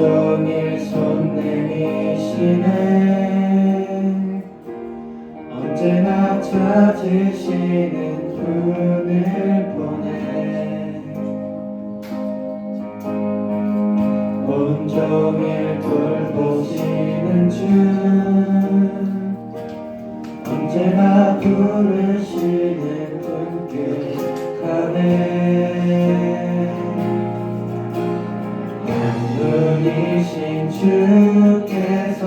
온종일 손 내미시네 언제나 찾으시는 분을 보내 온종일 돌보시는 주 언제나 부르시는 분께 가네 한 분이신 주께서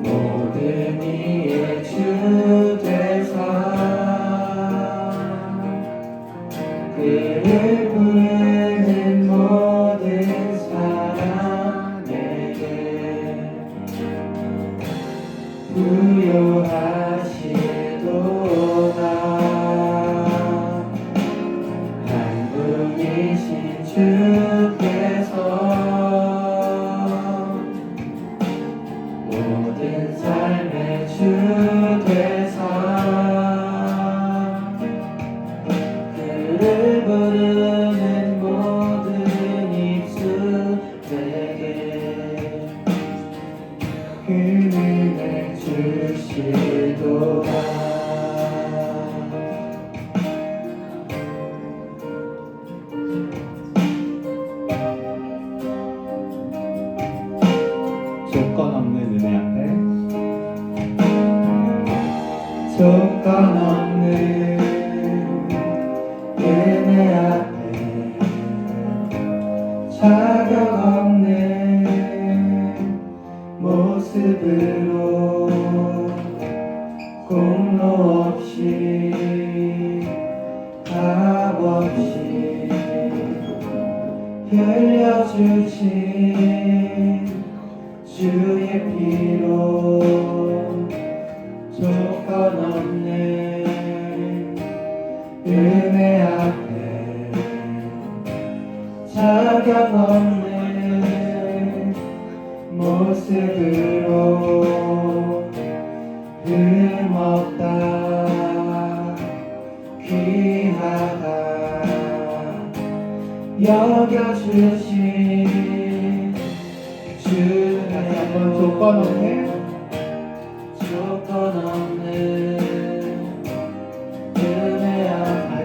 모든 이의 주 되사 그를 부르는 모든 사람에게 부요하시도다 한 분이신 주께서 모든 삶의 주 되사 그를 부르는 모든 입술에게 은혜를 주시도다 조건 없는 은혜 앞에 조건 없는 은혜 앞에 자격 없는 모습으로 공로 없이 값 없이 흘려주신 주의 피로 조건 없는 은혜 앞에 자격 없는 모습으로 흠없다 귀하다 여겨주신 주 다시 한번 조건 없는 은혜 앞에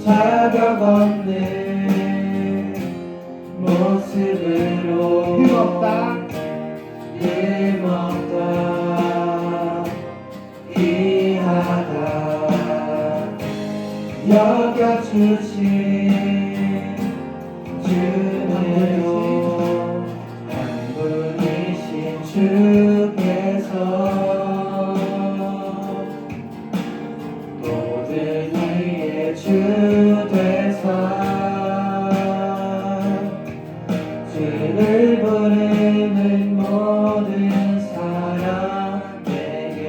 자격 없는 모습으로 흠없다 귀하다 여겨주신 주님으로 한 분이신 주께서 모든 이의 주 되사 주를 부르는 모든 사람에게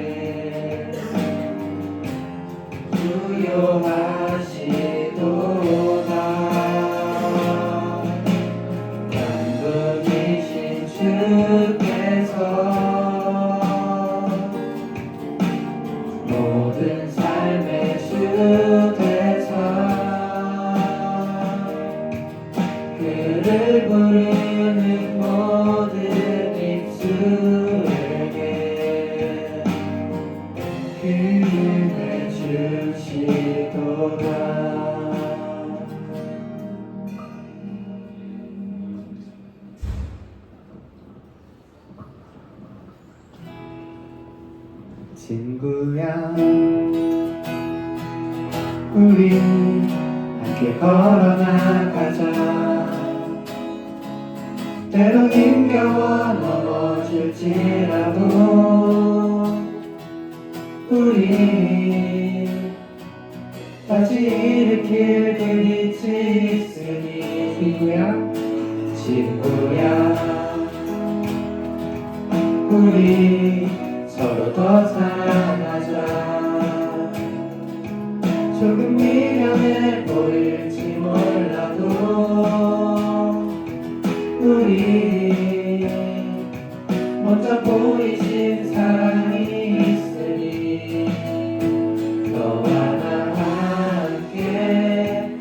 부요하시도다 한 분이신 주께서 모든 삶의 주 되사 그를 부르는 모든 입술에게 은혜 주시도다 친구야 우리 함께 걸어나가자 때론 힘겨워 넘어질지라도 우리 다시 일으킬 그 빛이 있으니 친구야 우리 서로 더 사랑하자 조금 미련해 보일지 몰라도 우리 먼저 보이신 사랑이 있으니 너와 나 함께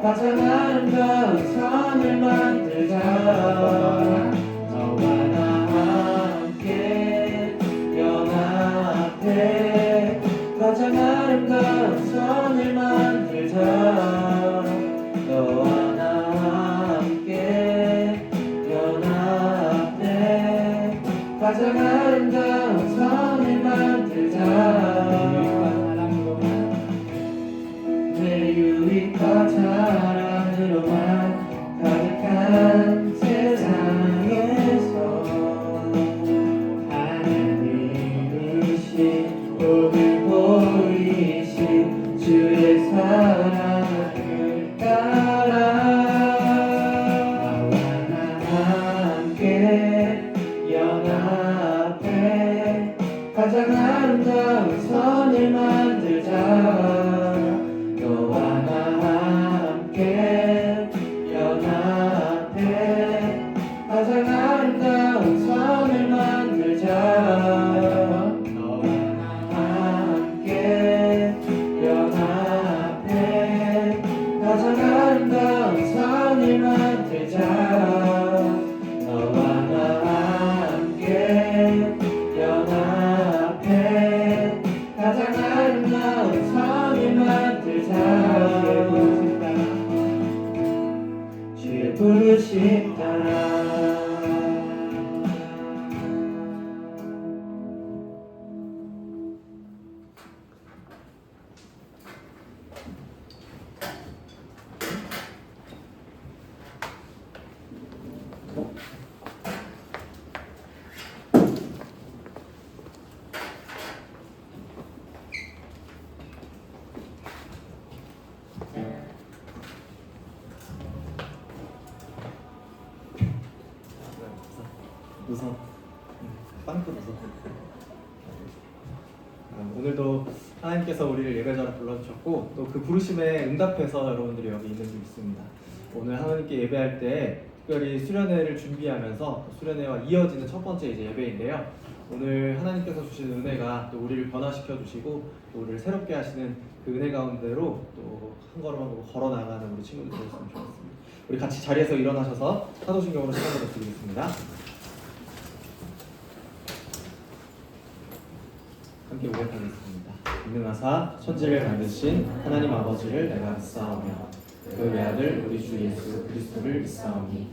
가장 아름다운 선을 만들자. 너와 나 함께 연합해 가장 아름다운 선을 만들자. 너와 나 함께 연합해 가장 아름다운 선을 만들자. 내 유익과 자랑으로만 가득한 세상에서 하나님이신 오늘 보이신 주의 사랑을 따라 나와 나 함께 연합해 가장 아름다운 선을 만들자. 너와 나 함께 연합해 가장 아름다운 선을 만들자. 너와 나 함께 연합해 가장 아름다운 선을 만들자. 너와 나 함께 연합해 가장 아름다운 선을 만들자. 주의 부르심 따라 웃어. 빵꾸 웃어. 오늘도 하나님께서 우리를 예배자로 불러주셨고 또 그 부르심에 응답해서 여러분들이 여기 있는 줄 믿습니다. 오늘 하나님께 예배할 때 특별히 수련회를 준비하면서 수련회와 이어지는 첫 번째 이제 예배인데요. 오늘 하나님께서 주신 은혜가 또 우리를 변화시켜 주시고 또 우리를 새롭게 하시는 그 은혜 가운데로 또 한 걸음 한 걸음 걸어 나가는 우리 친구들 되었으면 좋겠습니다. 우리 같이 자리에서 일어나셔서 사도신경으로 시작을 드리겠습니다. 함께 고백하겠습니다. 인능하사 천지를 만드신 하나님 아버지를 내가 믿사오며 그 외아들 우리 주 예수 그리스도를 믿사오니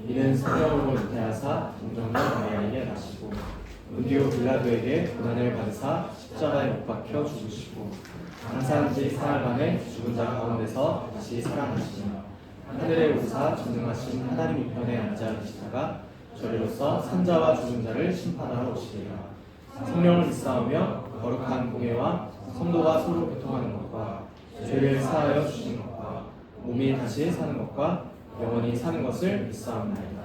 이는 성령으로 잉태하사 동정녀 마리아에게 나시고 본디오 빌라도에게 고난을 받으사 십자가에 못 박혀 죽으시고 장사한 지 사흘 만에 죽은 자 가운데서 다시 살아나시며 하늘에 오르사 전능하신 하나님 우편에 앉아 계시다가 저리로서 산자와 죽은 자를 심판하러 오시리라. 성령을 믿사오며 거룩한 공예와 성도가 서로 교통하는 것과 죄를 사하여 주시는 것과 몸이 다시 사는 것과 영원히 사는 것을 믿사옵나이다.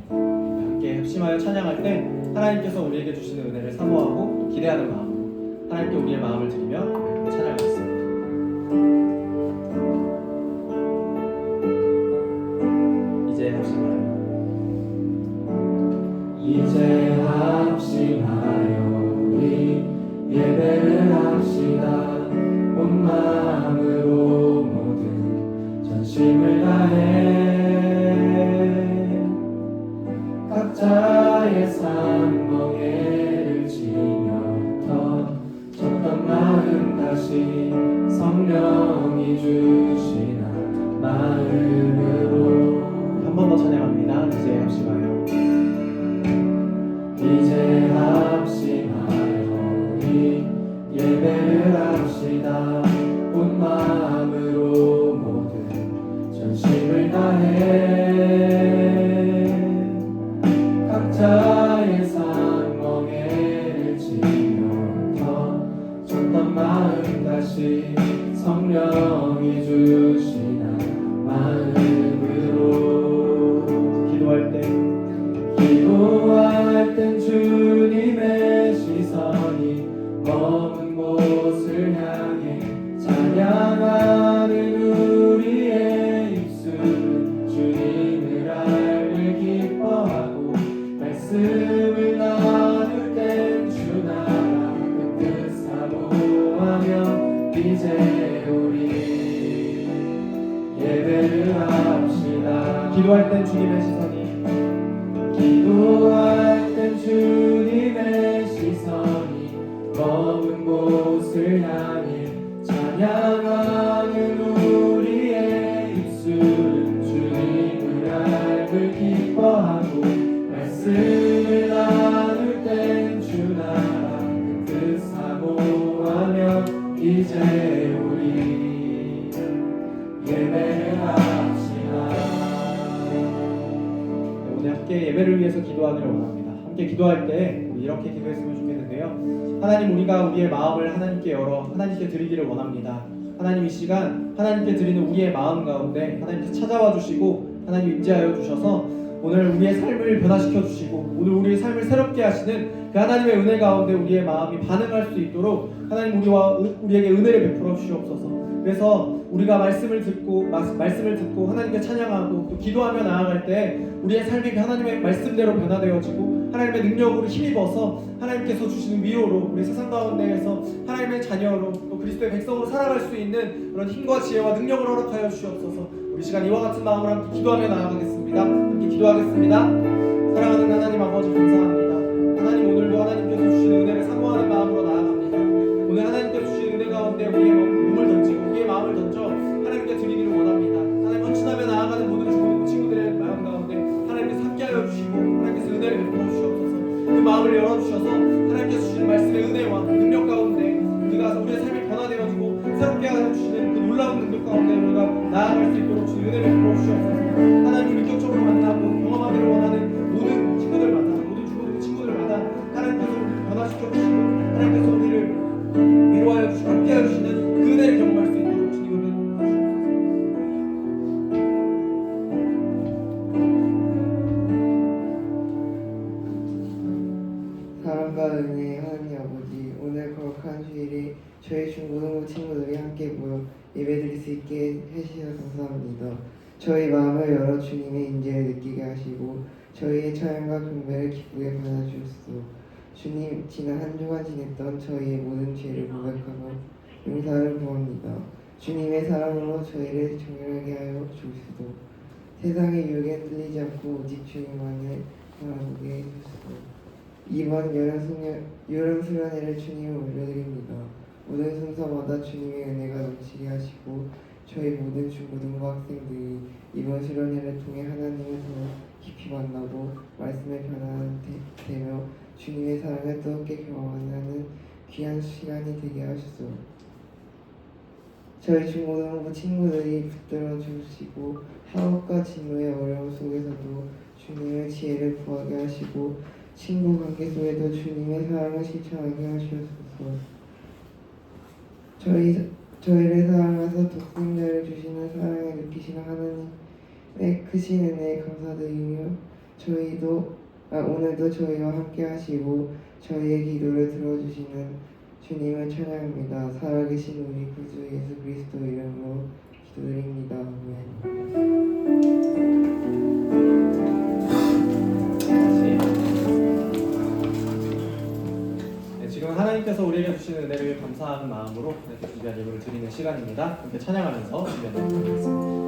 함께 합심하여 찬양할 때 하나님께서 우리에게 주시는 은혜를 사모하고 또 기대하는 마음으로 하나님께 우리의 마음을 드리며 찬양하겠습니다. 이제 합심하여 이제 합심하여 우리 예배를 합시다. 온 마음으로 모든 전심을 다해 각자의 삶 멍에를 지며 터졌던 마음 다시 성령이 주시나 마음으로 한 번 더 찬양합니다. 이제 합심하여 이제 합심하여 우리 예배를 합시다. 온 마음으로 모든 전심을 다해 각자의 삶 멍에를 지며 터졌던 마음 다시 성령이 주시나 마음으로 기도할 땐 주님의 시선이 머문 곳을 향해 찬양하는 우리의 입술은 주님을 알길 기뻐하고 말씀을 나눌 땐 주 나라 그 뜻 사모하며 이제 우리 예배를 합시다. 기도할 땐 주님의 시선이 기도할 땐 주님의 시선이 먼 곳을 향해 찬양하는 우리의 입술은 주님을 알고 기뻐하고 말씀을 나눌 땐 주 나라 그 뜻 사모하며 이제 우리 예배를 합시다. 오늘 함께 예배를 위해서 기도하기를 원합니다. 함께 기도할 때 우리 이렇게 기도했으면 좋겠는데요. 하나님, 우리가 우리의 마음을 하나님께 열어 하나님께 드리기를 원합니다. 하나님, 이 시간 하나님께 드리는 우리의 마음 가운데 하나님께 찾아와 주시고 하나님 임재하여 주셔서 오늘 우리의 삶을 변화시켜 주시고 오늘 우리의 삶을 새롭게 하시는 그 하나님의 은혜 가운데 우리의 마음이 반응할 수 있도록 하나님 우리에게 은혜를 베풀어 주시옵소서. 그래서 우리가 말씀을 듣고 하나님께 찬양하고 또 기도하며 나아갈 때 우리의 삶이 하나님의 말씀대로 변화되어지고 하나님의 능력으로 힘입어서 하나님께서 주시는 위로로 우리 세상 가운데에서 하나님의 자녀로 또 그리스도의 백성으로 살아갈 수 있는 그런 힘과 지혜와 능력을 허락하여 주시옵소서. 우리 시간 이와 같은 마음으로 함께 기도하며 나아가겠습니다. 함께 기도하겠습니다. 사랑하는 하나님 아버지, 감사합니다. 하나님, 오늘도 하나님께서 주시는 은혜를 사모하는 마음으로 나아갑니다. 오늘 하나님께서 주시는 은혜 가운데 우리의 몸을 던지고 우리의 마음을 던져 하나님께 드리기를 원합니다. 하나님, 헌신하며 나아가는 모든 친구들의 마음 가운데 하나님께서 함께하여 주시고 하나님께서 은혜를 베풀어 주시옵소서. 그 마음을 열어주셔서 하나님께서 주시는 말씀의 은혜와 능력 가운데 우리가 우리의 삶이 변화되어지고 새롭게 하여 주시는 그 놀라운 능력 가운데 우리가 나아갈 수 있도록 주신 은혜를 베풀어 주시옵소서. 하나님, 인격적으로 만나고 경험하기를 원하는 모든 친구들마다 하나님께서 우리를 변화시켜 주시고 하나님께서 우리를 위로하여 주시고 함께하여 주시는 그 은혜를 경험할 수 있도록 주님을 도와주옵소서. 사랑과 은혜의 하나님 아버지, 오늘 거룩한 주일에 저희 중고등부 친구들이 함께 모여 예배드릴 수 있게 해주셔서 감사합니다. 저희 마음을 열어 주님의 인재를 느끼게 하시고 저희의 찬양과 경배를 기쁘게 받아주옵소서. 주님, 지난 한 주간 지냈던 저희의 모든 죄를 고백하고 용서를 구합니다. 주님의 사랑으로 저희를 정결하게 하여 주옵소서. 세상의 유혹에 뚫리지 않고 오직 주님만을 바라보게 해주옵소서. 이번 여름 수련회를 주님을 올려드립니다. 모든 순서마다 주님의 은혜가 넘치게 하시고 저희 모든 중고등부 학생들이 이번 수련회를 통해 하나님을 더 깊이 만나고 말씀의 변화되며 주님의 사랑을 뜨겁게 경험하는 귀한 시간이 되게 하소서. 저희 중고등부 친구들이 붙들어 주시고 학업과 진로의 어려움 속에서도 주님의 지혜를 구하게 하시고 친구 관계 속에도 주님의 사랑을 실천하게 하시옵소서. 저희를 사랑하셔서 독생자를 주시는 사랑을 느끼시는 하나님의 크신 은혜에 감사드리며 오늘도 저희와 함께 하시고 저희의 기도를 들어주시는 주님을 찬양합니다. 살아계신 우리 구주 예수 그리스도 이름으로 기도드립니다. 네, 지금 하나님께서 우리에게 주시는 은혜를 감사하는 마음으로 이렇게 준비한 예물을 드리는 시간입니다. 함께 찬양하면서 준비하도록 하겠습니다.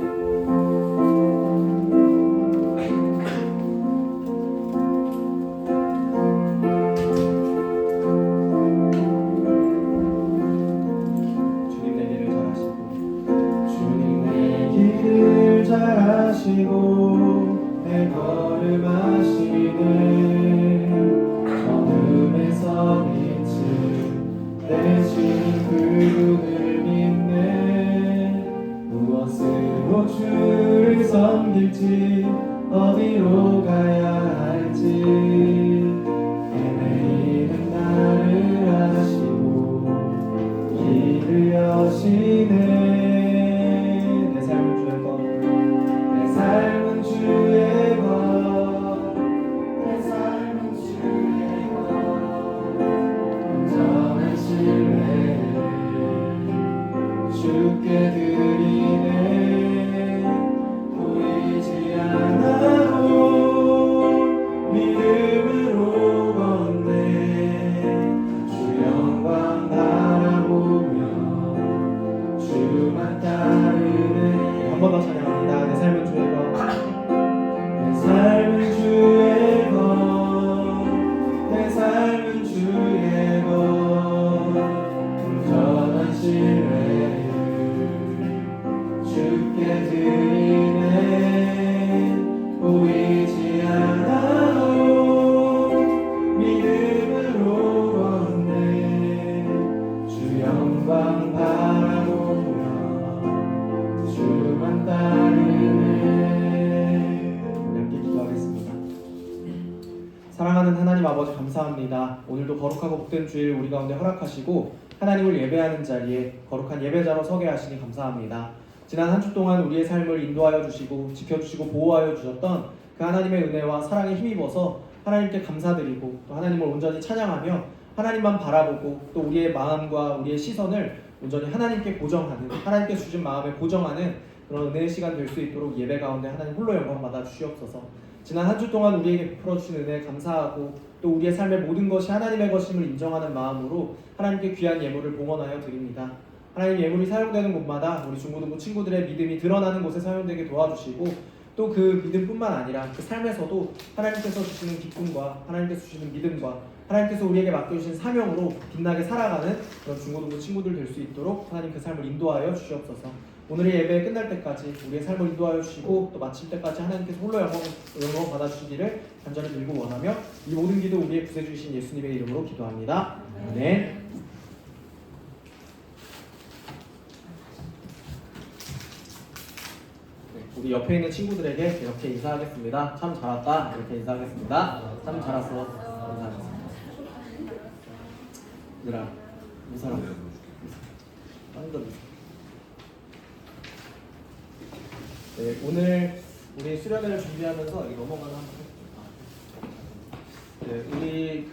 하시고 내 걸음하시네 어둠에서 빛을 내신 그분을 믿네 무엇으로 주를 섬길지 어디로 가야 할지 헤매이는 나를 아시고 길을 여시네 삶은 주의 것, 내 삶은 주의 것, 온전한 신뢰를 주께 드리네 보이지 않아도 믿음으로 걷네 주 영광 바라보며 주만 따르네. 한 번 더 찬양. 아버지 감사합니다. 오늘도 거룩하고 복된 주일 우리 가운데 허락하시고 하나님을 예배하는 자리에 거룩한 예배자로 서게 하시니 감사합니다. 지난 한 주 동안 우리의 삶을 인도하여 주시고 지켜주시고 보호하여 주셨던 그 하나님의 은혜와 사랑에 힘입어서 하나님께 감사드리고 또 하나님을 온전히 찬양하며 하나님만 바라보고 또 우리의 마음과 우리의 시선을 온전히 하나님께 고정하는, 하나님께 주신 마음에 고정하는 그런 은혜의 시간 될 수 있도록 예배 가운데 하나님 홀로 영광 받아 주시옵소서. 지난 한 주 동안 우리에게 베풀어 주신 은혜 감사하고 또 우리의 삶의 모든 것이 하나님의 것임을 인정하는 마음으로 하나님께 귀한 예물을 봉헌하여 드립니다. 하나님, 예물이 사용되는 곳마다 우리 중고등부 친구들의 믿음이 드러나는 곳에 사용되게 도와주시고 또 그 믿음뿐만 아니라 그 삶에서도 하나님께서 주시는 기쁨과 하나님께서 주시는 믿음과 하나님께서 우리에게 맡겨주신 사명으로 빛나게 살아가는 그런 중고등부 친구들 될 수 있도록 하나님 그 삶을 인도하여 주시옵소서. 오늘의 예배 끝날 때까지 우리의 삶을 인도하여 주시고 또 마칠 때까지 하나님께서 홀로 영광 받아주시기를 간절히 빌고 원하며 이 모든 기도 우리의 구세주이신 예수님의 이름으로 기도합니다. 아멘. 우리 옆에 있는 친구들에게 이렇게 인사하겠습니다. 참 잘했다. 이렇게 인사하겠습니다. 참 잘했어. 인사하겠습니다. 얘들아, 무사람. 완전. 네, 오늘 우리 수련회를 준비하면서 이 넘어가는 한번 해볼게요. 네,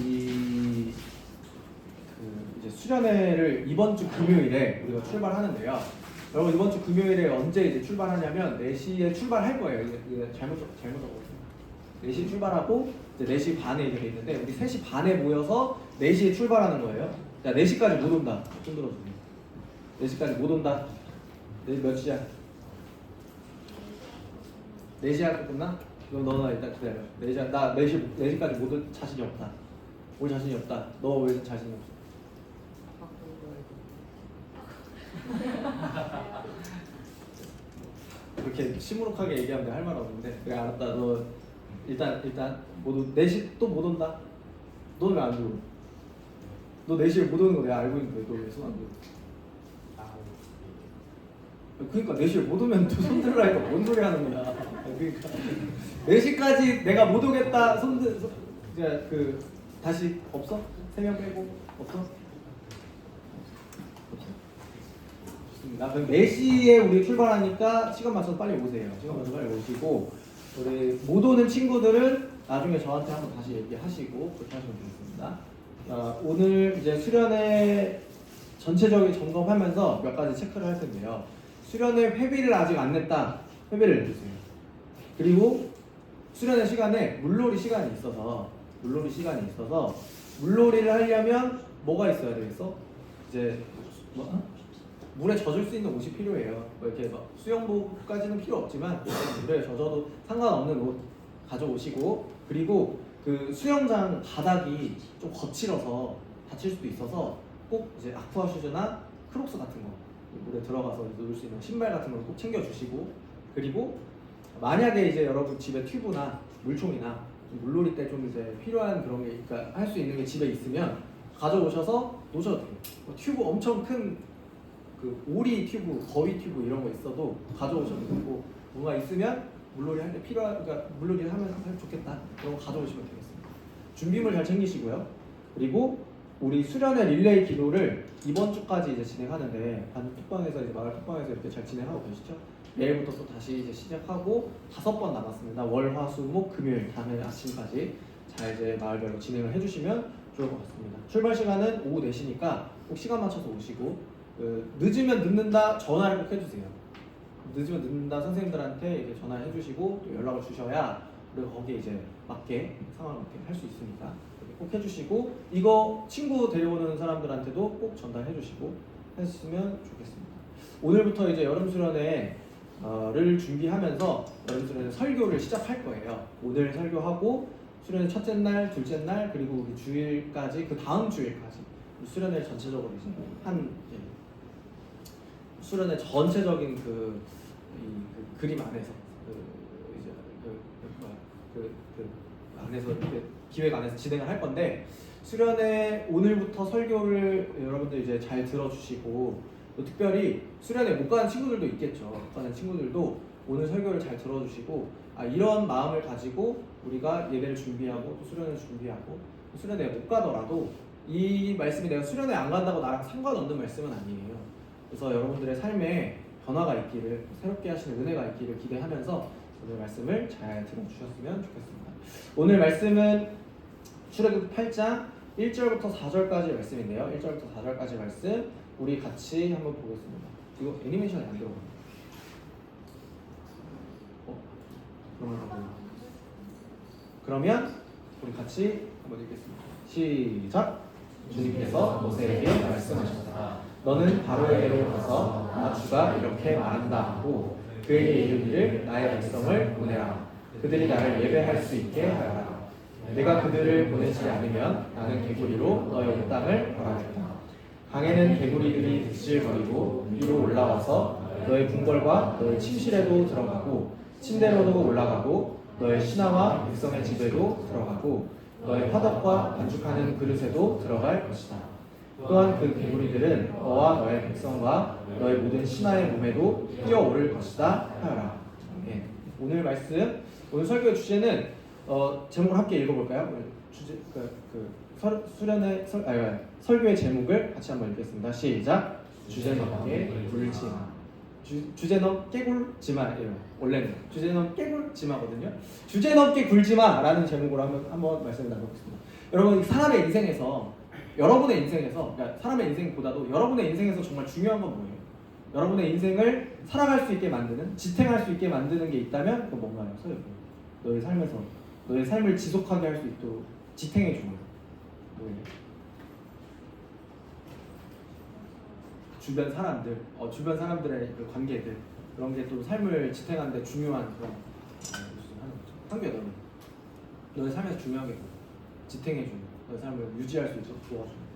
우리 이제 수련회를 이번 주 금요일에 우리가 출발하는데요. 여러분, 이번 주 금요일에 언제 이제 출발하냐면 4시에 출발할 거예요. 이게 잘못 적었어요. 4시 출발하고 이제 4시 반에 이렇게 돼 있는데 우리 3시 반에 모여서 4시에 출발하는 거예요. 야, 4시까지 못 온다. 손 들어주세요. 4시까지 못 온다. 4시 몇 시야? 4시 하고 끝나? 그럼 너는 일단 기다려. 4시, 나 4시까지 못 올 자신이 없다. 올 자신이 없다. 너 왜 자신이 없어? 그렇게 시무룩하게 얘기하면 내가 할 말 없는데 그래 알았다. 너 일단 모두 4시 또 못 온다. 너는 왜 안 들어? 너 4시에 못 오는 거 내가 알고 있는데 너 왜 손 안 들어? 그러니까 4시에 못 오면 또 손 들으라니까 뭔 소리 하는 거야. 그러니까 4시까지 내가 못 오겠다 이제 다시 없어? 3명 빼고 없어? 좋습니다. 그럼 4시에 우리 출발하니까 시간 맞춰서 빨리 오세요. 시간 맞춰서 빨리 오시고 우리 못 오는 친구들은 나중에 저한테 한번 다시 얘기하시고 그렇게 하시면 되겠습니다. 오늘 이제 수련회 전체적인 점검하면서 몇 가지 체크를 할 텐데요. 수련회 회비를 아직 안 냈다. 회비를 내주세요. 그리고 수련회 시간에 물놀이 시간이 있어서 물놀이를 하려면 뭐가 있어야 되겠어? 이제 물에 젖을 수 있는 옷이 필요해요. 뭐 이렇게 막 수영복까지는 필요 없지만 물에 젖어도 상관없는 옷 가져오시고, 그리고 그 수영장 바닥이 좀 거칠어서 다칠 수도 있어서 꼭 이제 아쿠아 슈즈나 크록스 같은 거 물에 들어가서 놓을 수 있는 신발 같은 걸 꼭 챙겨주시고, 그리고 만약에 이제 여러분 집에 튜브나 물총이나 물놀이 때 좀 이제 필요한 그런 게, 그러니까 할 수 있는 게 집에 있으면 가져오셔서 놓으셔도 돼요. 튜브 엄청 큰 그 오리 튜브, 거위 튜브 이런 거 있어도 가져오셔도 되고, 뭔가 있으면 물놀이 할 때 그러니까 물놀이를 하면 좋겠다 그런 거 가져오시면 되겠습니다. 준비물 잘 챙기시고요. 그리고 우리 수련회 릴레이 기도를 이번 주까지 이제 진행하는데 톡방에서 이제 마을 톡방에서 이렇게 잘 진행하고 계시죠? 내일부터 또 다시 이제 시작하고 5번 남았습니다. 월, 화, 수, 목, 금요일 다음에 아침까지 잘 이제 마을별로 진행을 해주시면 좋을 것 같습니다. 출발 시간은 오후 4시니까 꼭 시간 맞춰서 오시고, 늦으면 늦는다 전화를 꼭 해주세요. 늦으면 늦는다 선생님들한테 이제 전화를 해주시고 또 연락을 주셔야 우리가 거기에 이제 맞게 상황을 맞게 할 수 있으니까 꼭 해주시고, 이거 친구 데려오는 사람들한테도 꼭 전달해 주시고 했으면 좋겠습니다. 오늘부터 이제 여름 수련회를 준비하면서 여름 수련회 설교를 시작할 거예요. 오늘 설교하고 수련회 첫째 날, 둘째 날, 그리고 우리 주일까지, 그 다음 주일까지 수련회 전체적으로 이제 수련회 전체적인 그 그림 안에서 안에서 이렇게 기획 안에서 진행을 할 건데, 수련회 오늘부터 설교를 여러분들 이제 잘 들어주시고, 또 특별히 수련회 못 가는 친구들도 있겠죠. 못 가는 친구들도 오늘 설교를 잘 들어주시고 이런 마음을 가지고 우리가 예배를 준비하고 또 수련을 준비하고 수련회에 못 가더라도 이 말씀이 내가 수련회 안 간다고 나랑 상관없는 말씀은 아니에요. 그래서 여러분들의 삶에 변화가 있기를, 새롭게 하시는 은혜가 있기를 기대하면서 오늘 말씀을 잘 들어주셨으면 좋겠습니다. 오늘 말씀은 출애굽 8장 1절부터 4절까지 말씀인데요. 1절부터 4절까지 말씀 우리 같이 한번 보겠습니다. 이거 애니메이션이 안 들어가요. 그러면 우리 같이 한번 읽겠습니다. 시작! 주님께서 모세에게 말씀하셨다. 너는 바로에게로 가서 나 주가 이렇게 말한다 하고 그에게 이르기를 나의 백성을 보내라. 그들이 나를 예배할 수 있게 하여라. 내가 그들을 보내지 않으면 나는 개구리로 너의 온 땅을 벌하겠다. 강에는 개구리들이 득실거리고 위로 올라와서 너의 궁궐과 너의 침실에도 들어가고 침대로도 올라가고 너의 신하와 백성의 집에도 들어가고 너의 화덕과 반죽하는 그릇에도 들어갈 것이다. 또한 그 개구리들은 너와 너의 백성과 너의 모든 신하의 몸에도 뛰어오를 것이다 하여라. 네. 오늘 말씀, 오늘 설교의 주제는 제목을 함께 읽어볼까요? 주제 수련의 설교의 제목을 같이 한번 읽겠습니다. 시작. 주제 넘게 굴지 마. 주제 넘게 굴지 마예요. 원래는 주제 넘게 굴지 마거든요. 주제 넘게 굴지 마라는 제목으로 한번 말씀을 나눠보겠습니다. 여러분, 사람의 인생에서 여러분의 인생에서, 그러니까 사람의 인생보다도 여러분의 인생에서 정말 중요한 건 뭐예요? 여러분의 인생을 살아갈 수 있게 만드는, 지탱할 수 있게 만드는 게 있다면 그건 뭔가요? 너의 삶에서 너의 삶을 지속하게 할 수 있도록 지탱해 주는 뭐예요? 주변 사람들, 주변 사람들의 그 관계들, 그런 게 또 삶을 지탱하는 데 중요한 그런 한계. 너의 삶에서 중요한 게 지탱해 주는, 너의 삶을 유지할 수 있도록 도와주는.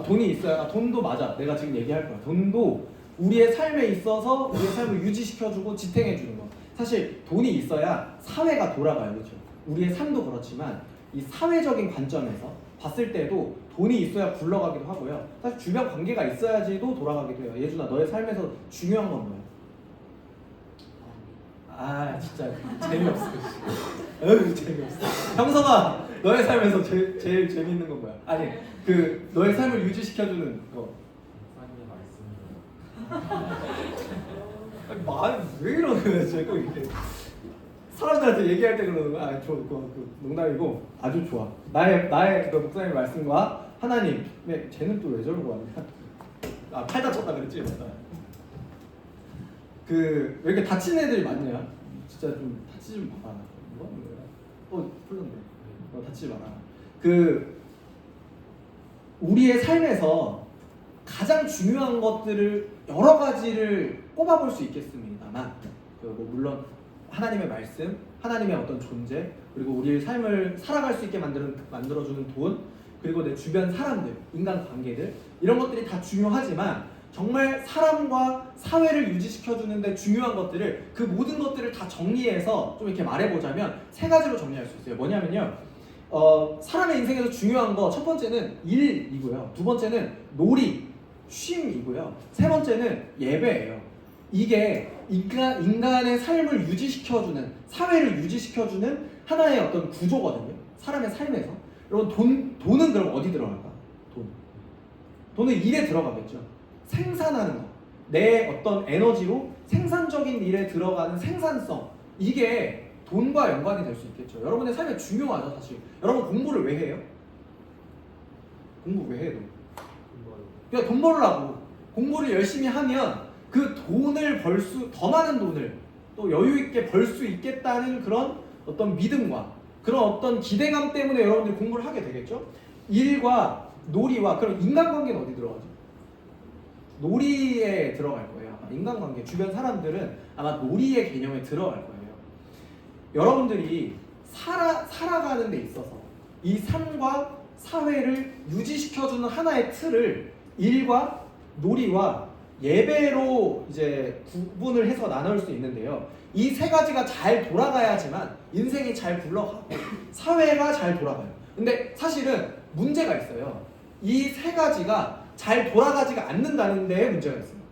돈이 있어야 돈도 맞아. 내가 지금 얘기할 거야. 돈도 우리의 삶에 있어서 우리의 삶을 유지시켜주고 지탱해주는 거. 사실 돈이 있어야 사회가 돌아가요. 그렇죠? 우리의 삶도 그렇지만 이 사회적인 관점에서 봤을 때도 돈이 있어야 굴러가기도 하고요. 사실 주변 관계가 있어야지도 돌아가기도 해요. 예준아, 너의 삶에서 중요한 건 뭐야? 진짜 재미없어. 재미없어. 형성아, 너의 삶에서 제일 재밌는 건 뭐야? 너의 삶을 유지시켜주는 거. 말이 왜 이러는 거야, 제가 이게. 사람들한테 얘기할 때 그러는 거야. 농담이고 아주 좋아. 나의 그 목사님의 말씀과 하나님, 쟤는 또 왜 저러고 왔냐? 팔 다쳤다 그랬지, 내가. 왜 이렇게 다친 애들이 많냐? 진짜 좀 다치지 좀 마라. 뭐 하는 거야? 풀렸네. 다치지 마라. 우리의 삶에서 가장 중요한 것들을 여러 가지를 꼽아볼 수 있겠습니다만, 물론 하나님의 말씀, 하나님의 어떤 존재, 그리고 우리의 삶을 살아갈 수 있게 만들어주는 돈, 그리고 내 주변 사람들, 인간 관계들, 이런 것들이 다 중요하지만 정말 사람과 사회를 유지시켜주는데 중요한 것들을, 그 모든 것들을 다 정리해서 좀 이렇게 말해보자면 세 가지로 정리할 수 있어요. 뭐냐면요, 사람의 인생에서 중요한 거 첫 번째는 일이고요, 두 번째는 놀이, 쉼이고요, 세 번째는 예배예요. 이게 인간의 삶을 유지시켜주는, 사회를 유지시켜주는 하나의 어떤 구조거든요. 사람의 삶에서. 여러분, 돈은 그럼 어디 들어갈까? 돈은 일에 들어가겠죠. 생산하는 거, 내 어떤 에너지로 생산적인 일에 들어가는 생산성, 이게 돈과 연관이 될 수 있겠죠. 여러분의 삶에 중요하죠, 사실. 여러분 공부를 왜 해요? 공부 왜 해요? 그냥 돈 벌려고. 공부를 열심히 하면 그 돈을 더 많은 돈을 또 여유 있게 벌 수 있겠다는 그런 어떤 믿음과 그런 어떤 기대감 때문에 여러분들이 공부를 하게 되겠죠. 일과 놀이와, 그럼 인간관계는 어디 들어가죠? 놀이에 들어갈 거예요. 인간관계, 주변 사람들은 아마 놀이의 개념에 들어갈 거예요. 여러분들이 살아가는 데 있어서 이 삶과 사회를 유지시켜주는 하나의 틀을 일과 놀이와 예배로 이제 구분을 해서 나눌 수 있는데요. 이 세 가지가 잘 돌아가야지만 인생이 잘 굴러가고 사회가 잘 돌아가요. 근데 사실은 문제가 있어요. 이 세 가지가 잘 돌아가지가 않는다는 데에 문제가 있어요.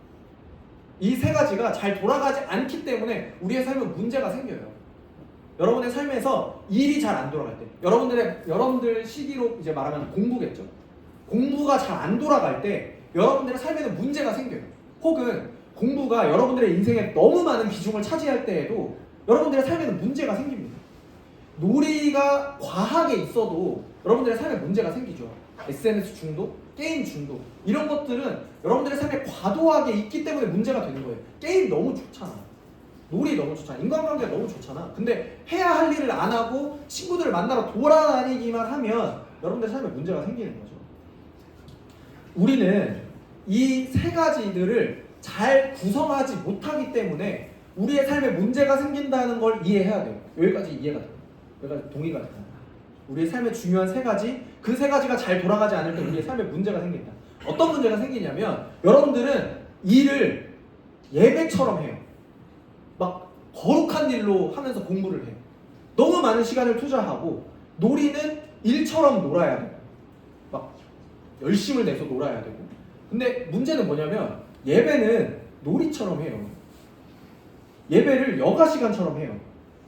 이 세 가지가 잘 돌아가지 않기 때문에 우리의 삶에 문제가 생겨요. 여러분의 삶에서 일이 잘 안 돌아갈 때, 여러분들 시기로 이제 말하면 공부겠죠. 공부가 잘 안 돌아갈 때 여러분들의 삶에는 문제가 생겨요. 혹은 공부가 여러분들의 인생에 너무 많은 비중을 차지할 때에도 여러분들의 삶에는 문제가 생깁니다. 놀이가 과하게 있어도 여러분들의 삶에 문제가 생기죠. SNS 중독, 게임 중독 이런 것들은 여러분들의 삶에 과도하게 있기 때문에 문제가 되는 거예요. 게임 너무 좋잖아. 놀이 너무 좋잖아. 인간관계가 너무 좋잖아. 근데 해야 할 일을 안 하고 친구들을 만나러 돌아다니기만 하면 여러분들 삶에 문제가 생기는 거죠. 우리는 이 세 가지들을 잘 구성하지 못하기 때문에 우리의 삶에 문제가 생긴다는 걸 이해해야 돼요. 여기까지 이해가 돼요. 여기까지 동의가 돼요. 우리의 삶에 중요한 세 가지, 그 세 가지가 잘 돌아가지 않을 때 우리의 삶에 문제가 생긴다. 어떤 문제가 생기냐면 여러분들은 일을 예배처럼 해요. 막 거룩한 일로 하면서 공부를 해요. 너무 많은 시간을 투자하고 놀이는 일처럼 놀아야 돼요. 막 열심을 내서 놀아야 되고. 근데 문제는 뭐냐면 예배는 놀이처럼 해요. 예배를 여가 시간처럼 해요.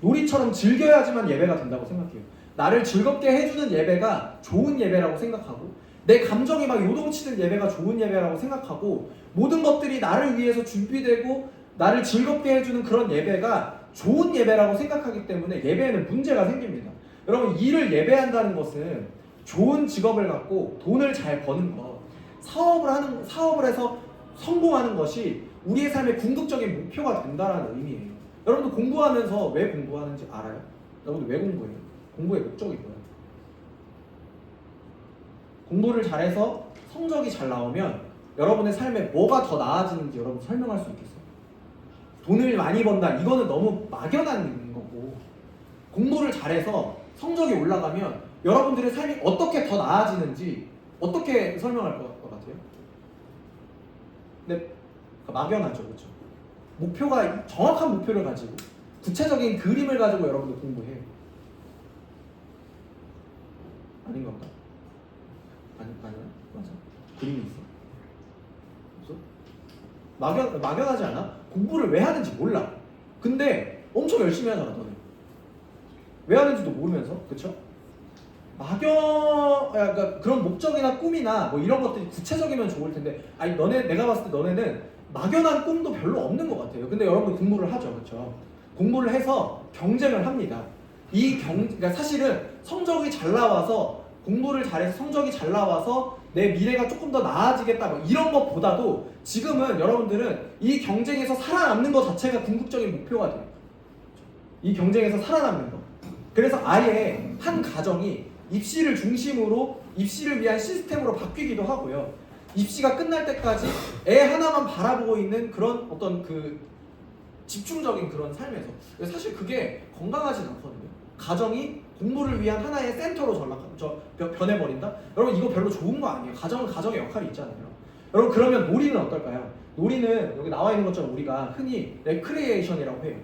놀이처럼 즐겨야지만 예배가 된다고 생각해요. 나를 즐겁게 해주는 예배가 좋은 예배라고 생각하고 내 감정이 막 요동치는 예배가 좋은 예배라고 생각하고 모든 것들이 나를 위해서 준비되고 나를 즐겁게 해주는 그런 예배가 좋은 예배라고 생각하기 때문에 예배에는 문제가 생깁니다. 여러분, 일을 예배한다는 것은 좋은 직업을 갖고 돈을 잘 버는 것, 사업을 해서 성공하는 것이 우리의 삶의 궁극적인 목표가 된다는 의미예요. 여러분도 공부하면서 왜 공부하는지 알아요? 여러분도 왜 공부해요? 공부의 목적이 뭐예요? 공부를 잘해서 성적이 잘 나오면 여러분의 삶에 뭐가 더 나아지는지 여러분 설명할 수 있겠어요? 돈을 많이 번다, 이거는 너무 막연한 거고, 공부를 잘해서 성적이 올라가면 여러분들의 삶이 어떻게 더 나아지는지 어떻게 설명할 것 같아요? 근데 막연하죠, 그렇죠? 목표가 정확한 목표를 가지고 구체적인 그림을 가지고 여러분들 공부해요. 아닌 건가? 아니야? 맞아. 그림이 있어. 없어? 막연하지 않아? 공부를 왜 하는지 몰라. 근데 엄청 열심히 하잖아, 너네. 왜 하는지도 모르면서, 그쵸? 그러니까 그런 목적이나 꿈이나 뭐 이런 것들이 구체적이면 좋을 텐데, 아니 내가 봤을 때 너네는 막연한 꿈도 별로 없는 것 같아요. 근데 여러분 공부를 하죠, 그렇죠? 공부를 해서 경쟁을 합니다. 그러니까 사실은 성적이 잘 나와서 공부를 잘해서 성적이 잘 나와서 내 미래가 조금 더 나아지겠다 뭐 이런 것보다도 지금은 여러분들은 이 경쟁에서 살아남는 것 자체가 궁극적인 목표가 돼요. 이 경쟁에서 살아남는 거. 그래서 아예 한 가정이 입시를 중심으로 입시를 위한 시스템으로 바뀌기도 하고요. 입시가 끝날 때까지 애 하나만 바라보고 있는 그런 어떤 그 집중적인 그런 삶에서 사실 그게 건강하진 않거든요. 가정이 공부를 위한 하나의 센터로 변해버린다? 여러분 이거 별로 좋은 거 아니에요. 가정은 가정의 역할이 있잖아요. 여러분 그러면 놀이는 어떨까요? 놀이는 여기 나와 있는 것처럼 우리가 흔히 레크리에이션이라고 해요.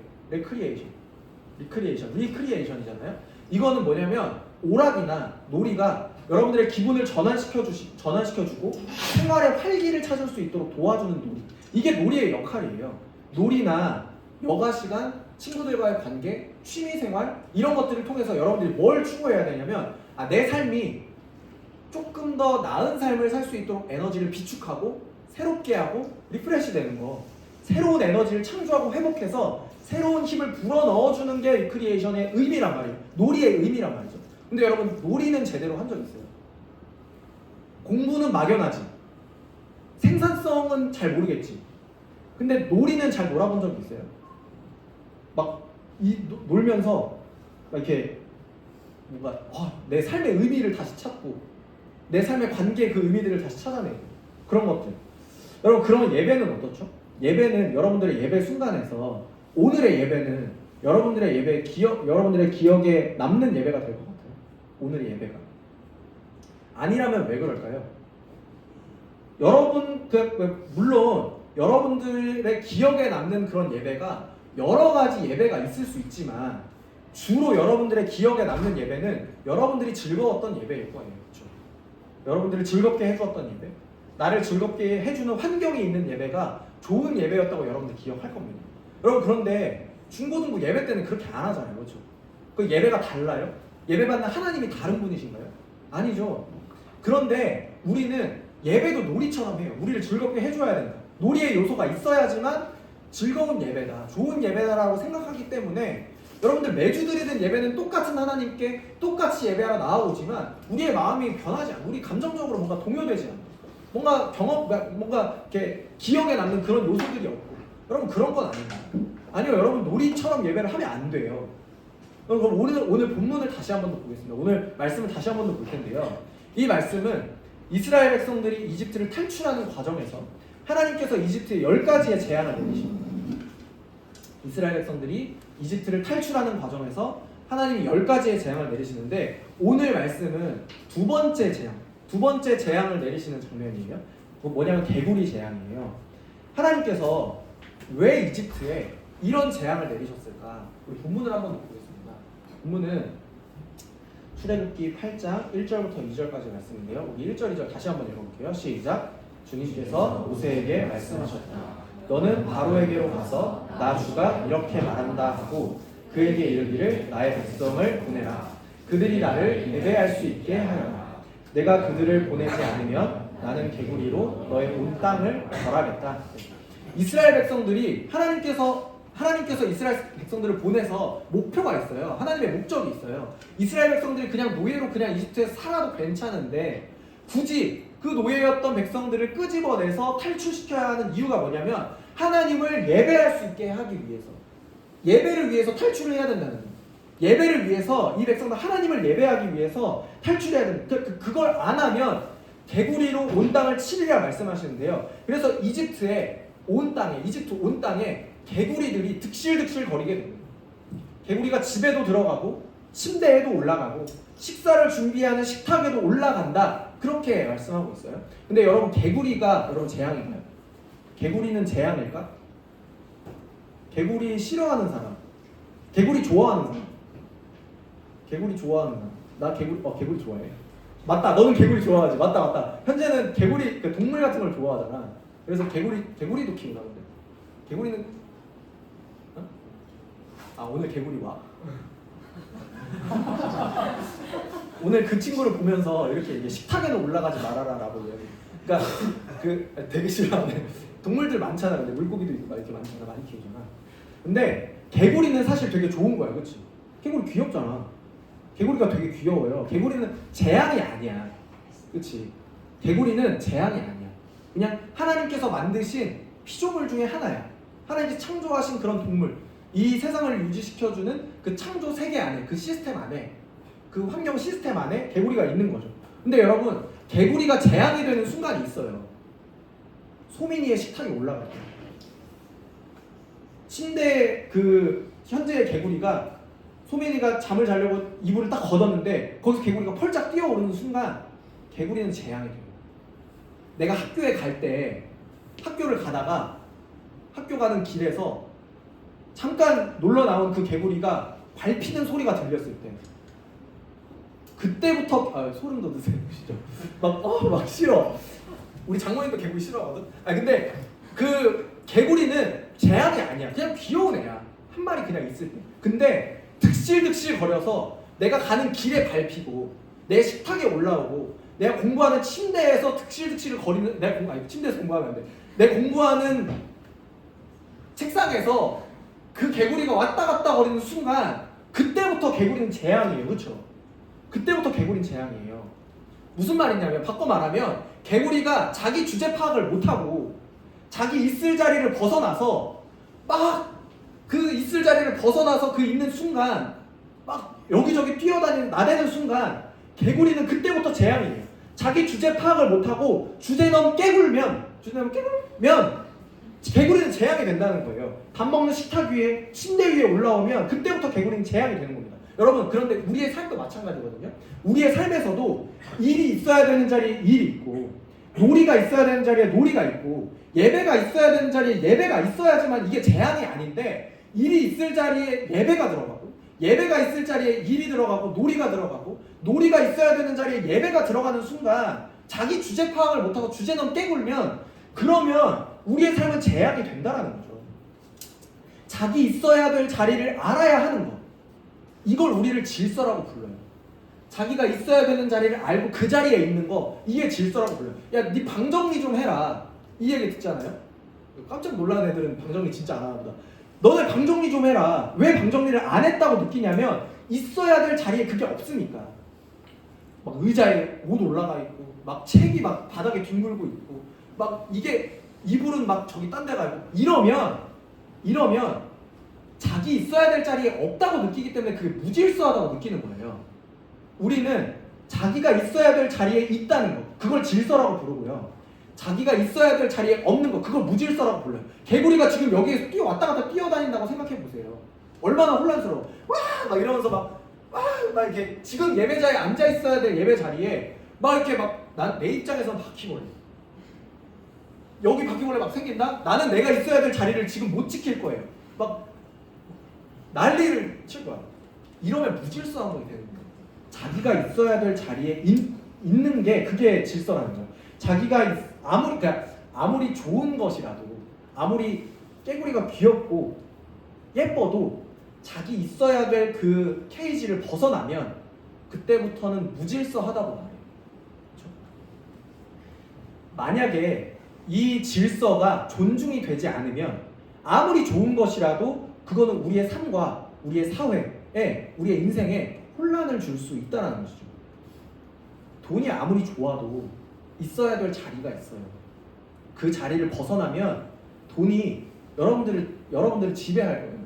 리크리에이션이잖아요. 이거는 뭐냐면 오락이나 놀이가 여러분들의 기분을 전환시켜주고 생활의 활기를 찾을 수 있도록 도와주는 놀이. 이게 놀이의 역할이에요. 놀이나 여가 시간, 친구들과의 관계, 취미생활 이런 것들을 통해서 여러분들이 뭘 추구해야 되냐면 내 삶이 조금 더 나은 삶을 살 수 있도록 에너지를 비축하고 새롭게 하고 리프레시 되는 거, 새로운 에너지를 창조하고 회복해서 새로운 힘을 불어넣어주는 게 리크리에이션의 의미란 말이에요. 놀이의 의미란 말이죠. 근데 여러분 놀이는 제대로 한 적 있어요? 공부는 막연하지, 생산성은 잘 모르겠지. 근데 놀이는 잘 놀아본 적이 있어요? 놀면서 막 이렇게 뭔가 내 삶의 의미를 다시 찾고 내 삶의 관계의 그 의미들을 다시 찾아내고 그런 것들. 여러분 그러면 예배는 어떻죠? 예배는 여러분들의 예배 순간에서 오늘의 예배는 여러분들의 기억에 남는 예배가 될 것 같아요. 오늘의 예배가 아니라면 왜 그럴까요? 물론 여러분들의 기억에 남는 그런 예배가 여러 가지 예배가 있을 수 있지만 주로 여러분들의 기억에 남는 예배는 여러분들이 즐거웠던 예배일 거예요. 그렇죠? 여러분들을 즐겁게 해주었던 예배, 나를 즐겁게 해주는 환경이 있는 예배가 좋은 예배였다고 여러분들 기억할 겁니다. 여러분 그런데 중고등부 예배 때는 그렇게 안 하잖아요. 그렇죠? 그 예배가 달라요? 예배받는 하나님이 다른 분이신가요? 아니죠. 그런데 우리는 예배도 놀이처럼 해요. 우리를 즐겁게 해줘야 된다. 놀이의 요소가 있어야지만 즐거운 예배다, 좋은 예배다라고 생각하기 때문에 여러분들 매주 드리는 예배는 똑같은 하나님께 똑같이 예배하러 나아오지만 우리의 마음이 변하지 않아. 우리 감정적으로 뭔가 동요되지 않아. 뭔가 뭔가 이렇게 기억에 남는 그런 요소들이 없고. 여러분 그런 건 아닌가요? 아니요, 여러분 놀이처럼 예배를 하면 안 돼요. 그럼 오늘 본문을 다시 한 번 더 보겠습니다. 오늘 말씀을 다시 한 번 더 볼 텐데요. 이 말씀은 이스라엘 백성들이 이집트를 탈출하는 과정에서 하나님께서 이집트에 10가지의 제한을 내리십니다. 이스라엘 백성들이 이집트를 탈출하는 과정에서 하나님이 10가지의 재앙을 내리시는데 오늘 말씀은 두 번째 재앙을 내리시는 장면이에요. 뭐냐면 개구리 재앙이에요. 하나님께서 왜 이집트에 이런 재앙을 내리셨을까? 우리 본문을 한번 보겠습니다. 본문은 출애굽기 8장 1절부터 2절까지 말씀인데요. 우리 1절 2절 다시 한번 읽어볼게요. 시작. 주님께서 모세에게 말씀하셨다. 너는 바로에게로 가서 나 주가 이렇게 말한다 하고 그에게 이르기를 나의 백성을 보내라. 그들이 나를 예배할 수 있게 하여라. 내가 그들을 보내지 않으면 나는 개구리로 너의 온 땅을 절하겠다. 이스라엘 백성들이 하나님께서 이스라엘 백성들을 보내서 목표가 있어요. 하나님의 목적이 있어요. 이스라엘 백성들이 그냥 노예로 그냥 이집트에 살아도 괜찮은데 굳이 그 노예였던 백성들을 끄집어내서 탈출시켜야 하는 이유가 뭐냐면 하나님을 예배할 수 있게 하기 위해서, 예배를 위해서 탈출을 해야 된다는 거예요. 예배를 위해서 이 백성들 하나님을 예배하기 위해서 탈출해야 된다. 그걸 안 하면 개구리로 온 땅을 치리라 말씀하시는데요. 그래서 이집트 온 땅에 개구리들이 득실득실 거리게 됩니다. 개구리가 집에도 들어가고 침대에도 올라가고 식사를 준비하는 식탁에도 올라간다. 그렇게 말씀하고 있어요. 근데 여러분 개구리가 여러분 재앙인가요? 개구리는 재앙일까? 개구리 싫어하는 사람, 개구리 좋아하는 사람, 개구리 좋아하는 사람. 나 개구리 좋아해. 맞다. 너는 개구리 좋아하지. 맞다. 현재는 개구리 동물 같은 걸 좋아하잖아. 그래서 개구리도 키우나 근데. 개구리는 오늘 개구리 와. 오늘 그 친구를 보면서 이렇게 식탁에는 올라가지 말아라라고 이야기. 그러니까 되게 싫어하네. 동물들 많잖아. 근데 물고기도 있고 막 이렇게 많잖아. 많이 키우잖아. 근데 개구리는 사실 되게 좋은 거야, 그렇지? 개구리 귀엽잖아. 개구리가 되게 귀여워요. 개구리는 재앙이 아니야, 그렇지? 개구리는 재앙이 아니야. 그냥 하나님께서 만드신 피조물 중에 하나야. 하나님께서 창조하신 그런 동물. 이 세상을 유지시켜주는 그 창조 세계 안에, 그 시스템 안에, 그 환경 시스템 안에 개구리가 있는 거죠. 근데 여러분, 개구리가 재앙이 되는 순간이 있어요. 소민이의 식탁에 올라갈 때. 침대에 현재의 개구리가 소민이가 잠을 자려고 이불을 딱 걷었는데 거기서 개구리가 펄짝 뛰어오르는 순간 개구리는 재앙이 돼요. 내가 학교에 갈 때 학교를 가다가 학교 가는 길에서 잠깐 놀러 나온 그 개구리가 밟히는 소리가 들렸을 때 그때부터 소름 돋으세요, 진짜. 막 싫어. 우리 장모님도 개구리 싫어하거든. 근데 그 개구리는 재앙이 아니야. 그냥 귀여운 애야. 한 마리 그냥 있을 때. 근데 득실득실 거려서 내가 가는 길에 밟히고 내 식탁에 올라오고 내가 공부하는 침대에서 득실득실 거리는 침대에서 공부하면 안 돼. 내 공부하는 책상에서 그 개구리가 왔다 갔다 거리는 순간 그때부터 개구리는 재앙이에요. 그렇죠? 그때부터 개구리는 재앙이에요. 무슨 말이냐면 바꿔 말하면 개구리가 자기 주제 파악을 못하고 자기 있을 자리를 벗어나서 막 그 있을 자리를 벗어나서 그 있는 순간 막 여기저기 뛰어다니는 나대는 순간 개구리는 그때부터 재앙이에요. 자기 주제 파악을 못하고 주제넘 깨굴면 개구리는 재앙이 된다는 거예요. 밥 먹는 식탁 위에 침대 위에 올라오면 그때부터 개구리는 재앙이 되는 겁니다. 여러분, 그런데 우리의 삶도 마찬가지거든요. 우리의 삶에서도 일이 있어야 되는 자리에 일이 있고 놀이가 있어야 되는 자리에 놀이가 있고 예배가 있어야 되는 자리에 예배가 있어야지만 이게 재앙이 아닌데 일이 있을 자리에 예배가 들어가고 예배가 있을 자리에 일이 들어가고 놀이가 들어가고 놀이가 있어야 되는 자리에 예배가 들어가는 순간 자기 주제 파악을 못하고 주제넘 깨굴면 그러면 우리의 삶은 제약이 된다라는 거죠. 자기 있어야 될 자리를 알아야 하는 거. 이걸 우리를 질서라고 불러요. 자기가 있어야 되는 자리를 알고 그 자리에 있는 거, 이게 질서라고 불러요. 야, 네 방 정리 좀 해라. 이 얘기 듣잖아요. 깜짝 놀란 애들은 방 정리 진짜 안 하나 보다. 너네 방 정리 좀 해라. 왜 방 정리를 안 했다고 느끼냐면 있어야 될 자리에 그게 없으니까. 막 의자에 옷 올라가 있고 막 책이 막 바닥에 뒹굴고 있고 막 이게 이불은 막 저기 딴 데 가 있고 이러면 자기 있어야 될 자리에 없다고 느끼기 때문에 그게 무질서하다고 느끼는 거예요. 우리는 자기가 있어야 될 자리에 있다는 거, 그걸 질서라고 부르고요. 자기가 있어야 될 자리에 없는 거, 그걸 무질서라고 불러요. 개구리가 지금 여기에서 왔다 갔다 뛰어다닌다고 생각해 보세요. 얼마나 혼란스러워. 와! 막 이러면서 막 이렇게 지금 예배자에 앉아 있어야 될 예배 자리에 막 이렇게 내 입장에서는 바퀴벌레. 여기 바퀴벌레 막 생긴다? 나는 내가 있어야 될 자리를 지금 못 지킬 거예요. 막 난리를 칠 거야. 이러면 무질서한 게 되는 거예요. 자기가 있어야 될 자리에 있는 게 그게 질서라는 거죠. 자기가 아무리 좋은 것이라도 아무리 깨구리가 귀엽고 예뻐도 자기 있어야 될 그 케이지를 벗어나면 그때부터는 무질서하다고 말해요. 그렇죠? 만약에 이 질서가 존중이 되지 않으면 아무리 좋은 것이라도 그거는 우리의 삶과 우리의 사회에 우리의 인생에 혼란을 줄 수 있다는 것이죠. 돈이 아무리 좋아도 있어야 될 자리가 있어요. 그 자리를 벗어나면 돈이 여러분들을 지배할 거예요.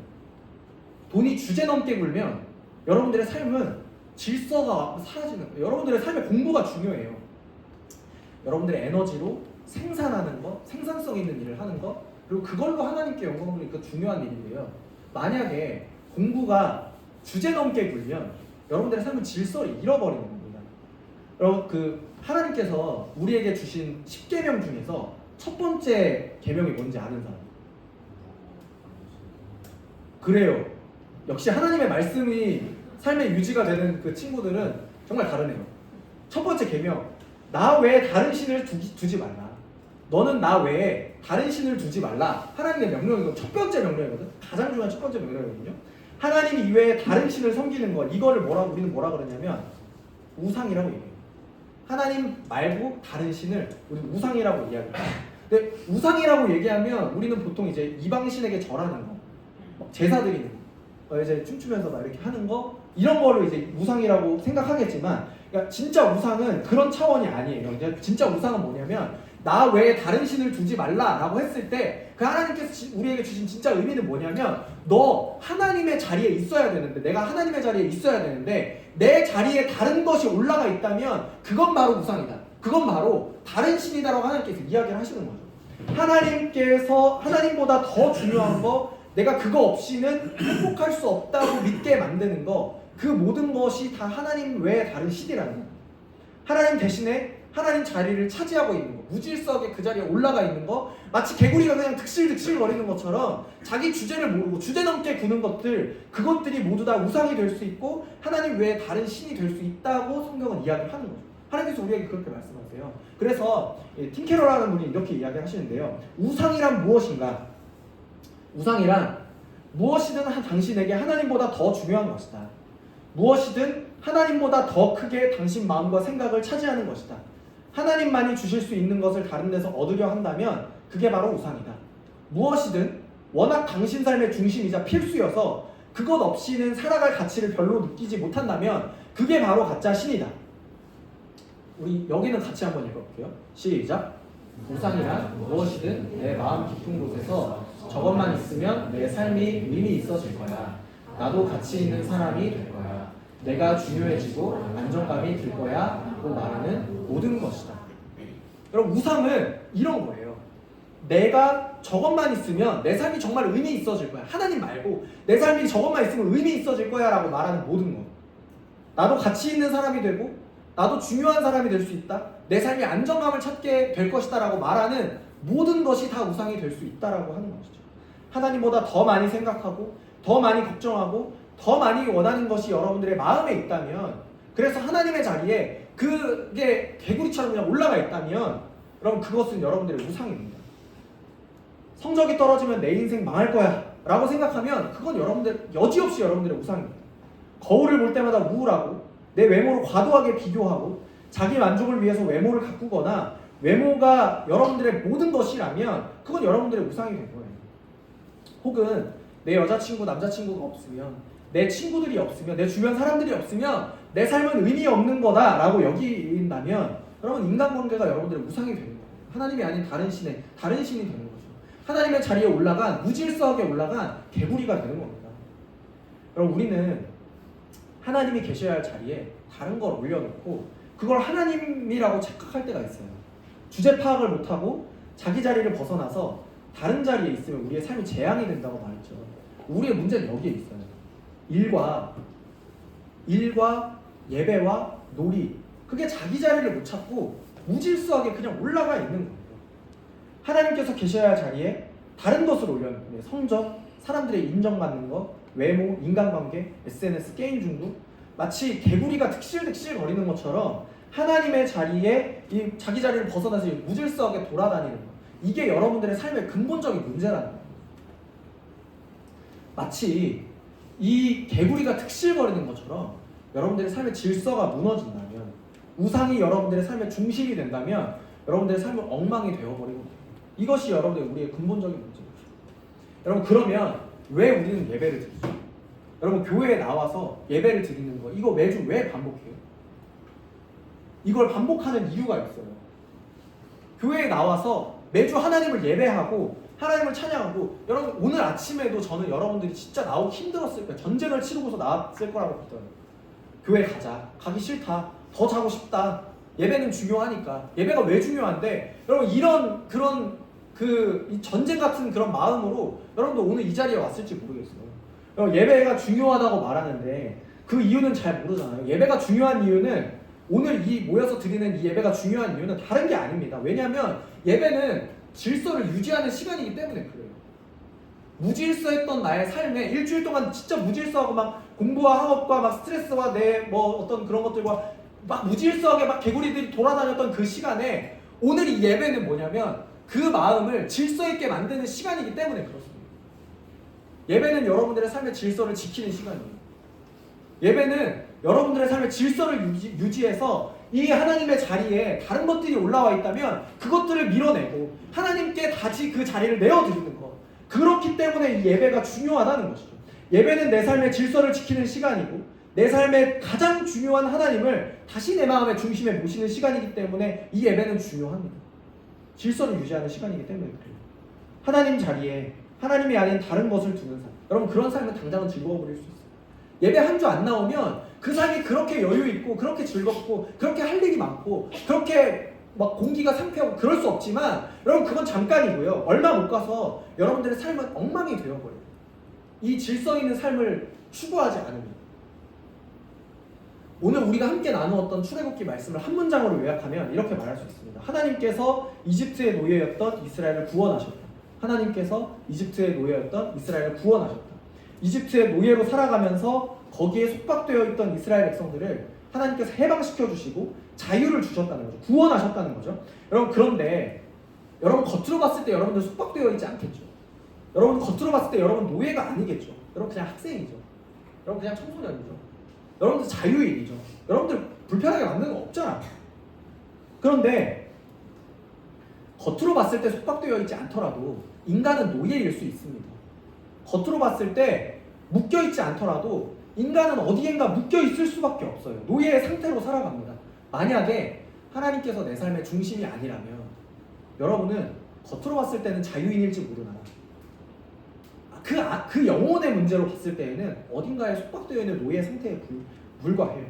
돈이 주제넘게 굴면 여러분들의 삶은 질서가 사라지는 거예요. 여러분들의 삶의 공부가 중요해요. 여러분들의 에너지로 생산하는 거, 생산성 있는 일을 하는 거, 그리고 그걸로 하나님께 영광을 돌리니까 중요한 일인데요. 만약에 공부가 주제넘게 굴면 여러분들의 삶은 질서를 잃어버리는 겁니다. 여러분 하나님께서 우리에게 주신 10계명 중에서 첫 번째 계명이 뭔지 아는 사람? 그래요. 역시 하나님의 말씀이 삶의 유지가 되는 그 친구들은 정말 다르네요. 첫 번째 계명, 나 외에 다른 신을 두지 말라. 너는 나 외에 다른 신을 두지 말라. 하나님의 명령이고 첫 번째 명령이거든. 가장 중요한 첫 번째 명령이거든요. 하나님 이외에 다른 신을 섬기는 것, 이거를 우리는 뭐라 그러냐면 우상이라고 얘기해요. 하나님 말고 다른 신을 우리는 우상이라고 이야기해요. 근데 우상이라고 얘기하면 우리는 보통 이제 이방신에게 절하는 거, 제사 드리는 거, 이제 춤추면서 막 이렇게 하는 거, 이런 거를 이제 우상이라고 생각하겠지만, 그러니까 진짜 우상은 그런 차원이 아니에요. 진짜 우상은 뭐냐면 나 외에 다른 신을 두지 말라라고 했을 때 그 하나님께서 우리에게 주신 진짜 의미는 뭐냐면 너 하나님의 자리에 있어야 되는데, 내가 하나님의 자리에 있어야 되는데 내 자리에 다른 것이 올라가 있다면 그건 바로 우상이다. 그건 바로 다른 신이다라고 하나님께서 이야기를 하시는 거죠. 하나님보다 더 중요한 거, 내가 그거 없이는 행복할 수 없다고 믿게 만드는 거, 그 모든 것이 다 하나님 외에 다른 신이라는 거예요. 하나님 대신에 하나님 자리를 차지하고 있는 거, 무질서하게 그 자리에 올라가 있는 거, 마치 개구리가 그냥 득실득실 거리는 것처럼 자기 주제를 모르고 주제넘게 구는 것들, 그것들이 모두 다 우상이 될 수 있고 하나님 외에 다른 신이 될 수 있다고 성경은 이야기를 하는 거죠. 하나님께서 우리에게 그렇게 말씀하세요. 그래서 팀 캐럴라는 분이 이렇게 이야기하시는데요. 우상이란 무엇인가? 우상이란 무엇이든 당신에게 하나님보다 더 중요한 것이다. 무엇이든 하나님보다 더 크게 당신 마음과 생각을 차지하는 것이다. 하나님만이 주실 수 있는 것을 다른 데서 얻으려 한다면 그게 바로 우상이다. 무엇이든 워낙 당신 삶의 중심이자 필수여서 그것 없이는 살아갈 가치를 별로 느끼지 못한다면 그게 바로 가짜 신이다. 우리 여기는 같이 한번 읽어볼게요. 시작. 우상이란 무엇이든 내 마음 깊은 곳에서 저것만 있으면 내 삶이 의미 있어질 거야. 나도 가치 있는 사람이 될 거야. 내가 중요해지고 안정감이 들 거야 라고 말하는 모든 것이다. 여러분, 우상은 이런 거예요. 내가 저것만 있으면 내 삶이 정말 의미 있어질 거야. 하나님 말고 내 삶이 저것만 있으면 의미 있어질 거야 라고 말하는 모든 것. 나도 가치 있는 사람이 되고 나도 중요한 사람이 될 수 있다. 내 삶이 안정감을 찾게 될 것이다 라고 말하는 모든 것이 다 우상이 될 수 있다라고 하는 것이죠. 하나님보다 더 많이 생각하고 더 많이 걱정하고 더 많이 원하는 것이 여러분들의 마음에 있다면, 그래서 하나님의 자리에 그게 개구리처럼 그냥 올라가 있다면 여러분 그것은 여러분들의 우상입니다. 성적이 떨어지면 내 인생 망할 거야 라고 생각하면 그건 여러분들 여지없이 여러분들의 우상입니다. 거울을 볼 때마다 우울하고 내 외모를 과도하게 비교하고 자기 만족을 위해서 외모를 가꾸거나 외모가 여러분들의 모든 것이라면 그건 여러분들의 우상이 된 거예요. 혹은 내 여자친구 남자친구가 없으면, 내 친구들이 없으면, 내 주변 사람들이 없으면 내 삶은 의미 없는 거다라고 여긴다면 여러분 인간관계가 여러분들의 우상이 되는 거예요. 하나님이 아닌 다른 신이 되는 거죠. 하나님의 자리에 올라간, 무질서하게 올라간 개구리가 되는 겁니다. 여러분 우리는 하나님이 계셔야 할 자리에 다른 걸 올려놓고 그걸 하나님이라고 착각할 때가 있어요. 주제 파악을 못하고 자기 자리를 벗어나서 다른 자리에 있으면 우리의 삶이 재앙이 된다고 말했죠. 우리의 문제는 여기에 있어요. 일과 예배와 놀이, 그게 자기 자리를 못 찾고 무질서하게 그냥 올라가 있는 거예요. 하나님께서 계셔야 할 자리에 다른 것을 올려놓고 성적, 사람들의 인정받는 것, 외모, 인간관계, SNS, 게임 중독, 마치 개구리가 득실득실 거리는 것처럼 하나님의 자리에 이 자기 자리를 벗어나서 무질서하게 돌아다니는 것, 이게 여러분들의 삶의 근본적인 문제라는 거예요. 마치 이 개구리가 득실거리는 것처럼 여러분들의 삶의 질서가 무너진다면, 우상이 여러분들의 삶의 중심이 된다면 여러분들의 삶은 엉망이 되어버리거든요. 이것이 여러분들의 우리의 근본적인 문제입니다. 여러분 그러면 왜 우리는 예배를 드리죠? 여러분 교회에 나와서 예배를 드리는 거 이거 매주 왜 반복해요? 이걸 반복하는 이유가 있어요. 교회에 나와서 매주 하나님을 예배하고 하나님을 찬양하고, 여러분 오늘 아침에도 저는 여러분들이 진짜 나오기 힘들었을 거예요. 전쟁을 치르고서 나왔을 거라고 믿어요. 교회 가기 싫다, 더 자고 싶다, 예배는 중요하니까. 예배가 왜 중요한데 여러분 이런 이 전쟁 같은 그런 마음으로 여러분도 오늘 이 자리에 왔을지 모르겠어요. 여러분 예배가 중요하다고 말하는데 그 이유는 잘 모르잖아요. 예배가 중요한 이유는, 오늘 이 모여서 드리는 이 예배가 중요한 이유는 다른 게 아닙니다. 왜냐하면 예배는 질서를 유지하는 시간이기 때문에 그래요. 무질서했던 나의 삶에 일주일 동안 진짜 무질서하고 막 공부와 학업과 막 스트레스와 내 뭐 어떤 그런 것들과 막 무질서하게 막 개구리들이 돌아다녔던 그 시간에 오늘 이 예배는 뭐냐면 그 마음을 질서 있게 만드는 시간이기 때문에 그렇습니다. 예배는 여러분들의 삶의 질서를 지키는 시간이에요. 예배는 여러분들의 삶의 질서를 유지해서 이 하나님의 자리에 다른 것들이 올라와 있다면 그것들을 밀어내고 하나님께 다시 그 자리를 내어드리는 것. 그렇기 때문에 이 예배가 중요하다는 것이죠. 예배는 내 삶의 질서를 지키는 시간이고 내 삶의 가장 중요한 하나님을 다시 내 마음의 중심에 모시는 시간이기 때문에 이 예배는 중요합니다. 질서를 유지하는 시간이기 때문에 그래요. 하나님 자리에 하나님이 아닌 다른 것을 두는 삶. 여러분 그런 삶은 당장은 즐거워 보일 수 있어요. 예배 한 주 안 나오면 그 삶이 그렇게 여유 있고 그렇게 즐겁고 그렇게 할 일이 많고 그렇게 막 공기가 상쾌하고 그럴 수 없지만 여러분 그건 잠깐이고요. 얼마 못 가서 여러분들의 삶은 엉망이 되어버려요. 이 질서 있는 삶을 추구하지 않으면. 오늘 우리가 함께 나누었던 출애굽기 말씀을 한 문장으로 요약하면 이렇게 말할 수 있습니다. 하나님께서 이집트의 노예였던 이스라엘을 구원하셨다. 하나님께서 이집트의 노예였던 이스라엘을 구원하셨다. 이집트의 노예로 살아가면서 거기에 속박되어 있던 이스라엘 백성들을 하나님께서 해방시켜 주시고 자유를 주셨다는 거죠. 구원하셨다는 거죠. 여러분 그런데 여러분 겉으로 봤을 때 여러분들 속박되어 있지 않겠죠. 여러분 겉으로 봤을 때 여러분 노예가 아니겠죠. 여러분 그냥 학생이죠. 여러분 그냥 청소년이죠. 여러분들 자유인이죠. 여러분들 불편하게 만드는 거 없잖아. 그런데 겉으로 봤을 때 속박되어 있지 않더라도 인간은 노예일 수 있습니다. 겉으로 봤을 때 묶여있지 않더라도 인간은 어디엔가 묶여있을 수밖에 없어요. 노예의 상태로 살아갑니다. 만약에 하나님께서 내 삶의 중심이 아니라면 여러분은 겉으로 봤을 때는 자유인일지 모르나 그 영혼의 문제로 봤을 때에는 어딘가에 속박되어 있는 노예 상태에 불과해요.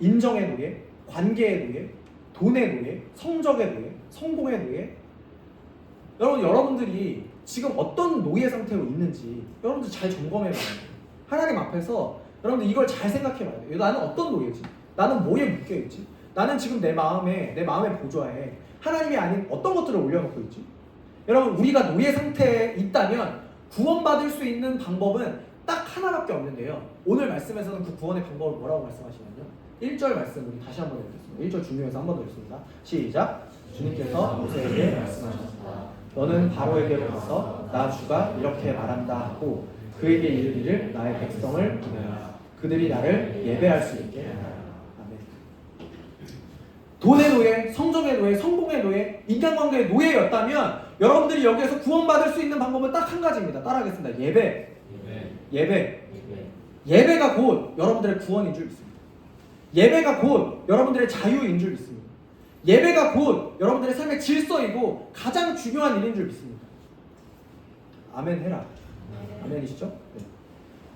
인정의 노예, 관계의 노예, 돈의 노예, 성적의 노예, 성공의 노예. 여러분들이 지금 어떤 노예 상태로 있는지 여러분들 잘 점검해봐야 돼요. 하나님 앞에서 여러분들 이걸 잘 생각해봐야 돼요. 나는 어떤 노예지? 나는 뭐에 묶여있지? 나는 지금 내 마음의 보좌에 하나님이 아닌 어떤 것들을 올려놓고 있지? 여러분 우리가 노예 상태에 있다면 구원받을 수 있는 방법은 딱 하나밖에 없는데요. 오늘 말씀에서는 그 구원의 방법을 뭐라고 말씀하시냐면요. 1절 말씀 우리 다시 한번 읽겠습니다. 1절 중요해서 한번 더 읽습니다. 시작. 주님께서 모세에게 말씀하셨다. 너는 바로에게로 가서 나 주가 이렇게 말한다 하고 그에게 이르기를 나의 백성을 보내라. 그들이 나를 예배할 수 있게 하라. 아멘. 돈의 노예, 성적의 노예, 성공의 노예, 인간관계의 노예였다면 여러분들이 여기에서 구원받을 수 있는 방법은 딱 한 가지입니다. 따라하겠습니다. 예배가 곧 여러분들의 구원인 줄 믿습니다. 예배가 곧 여러분들의 자유인 줄 믿습니다. 예배가 곧 여러분들의 삶의 질서이고 가장 중요한 일인 줄 믿습니다. 아멘 해라. 아멘이시죠? 네.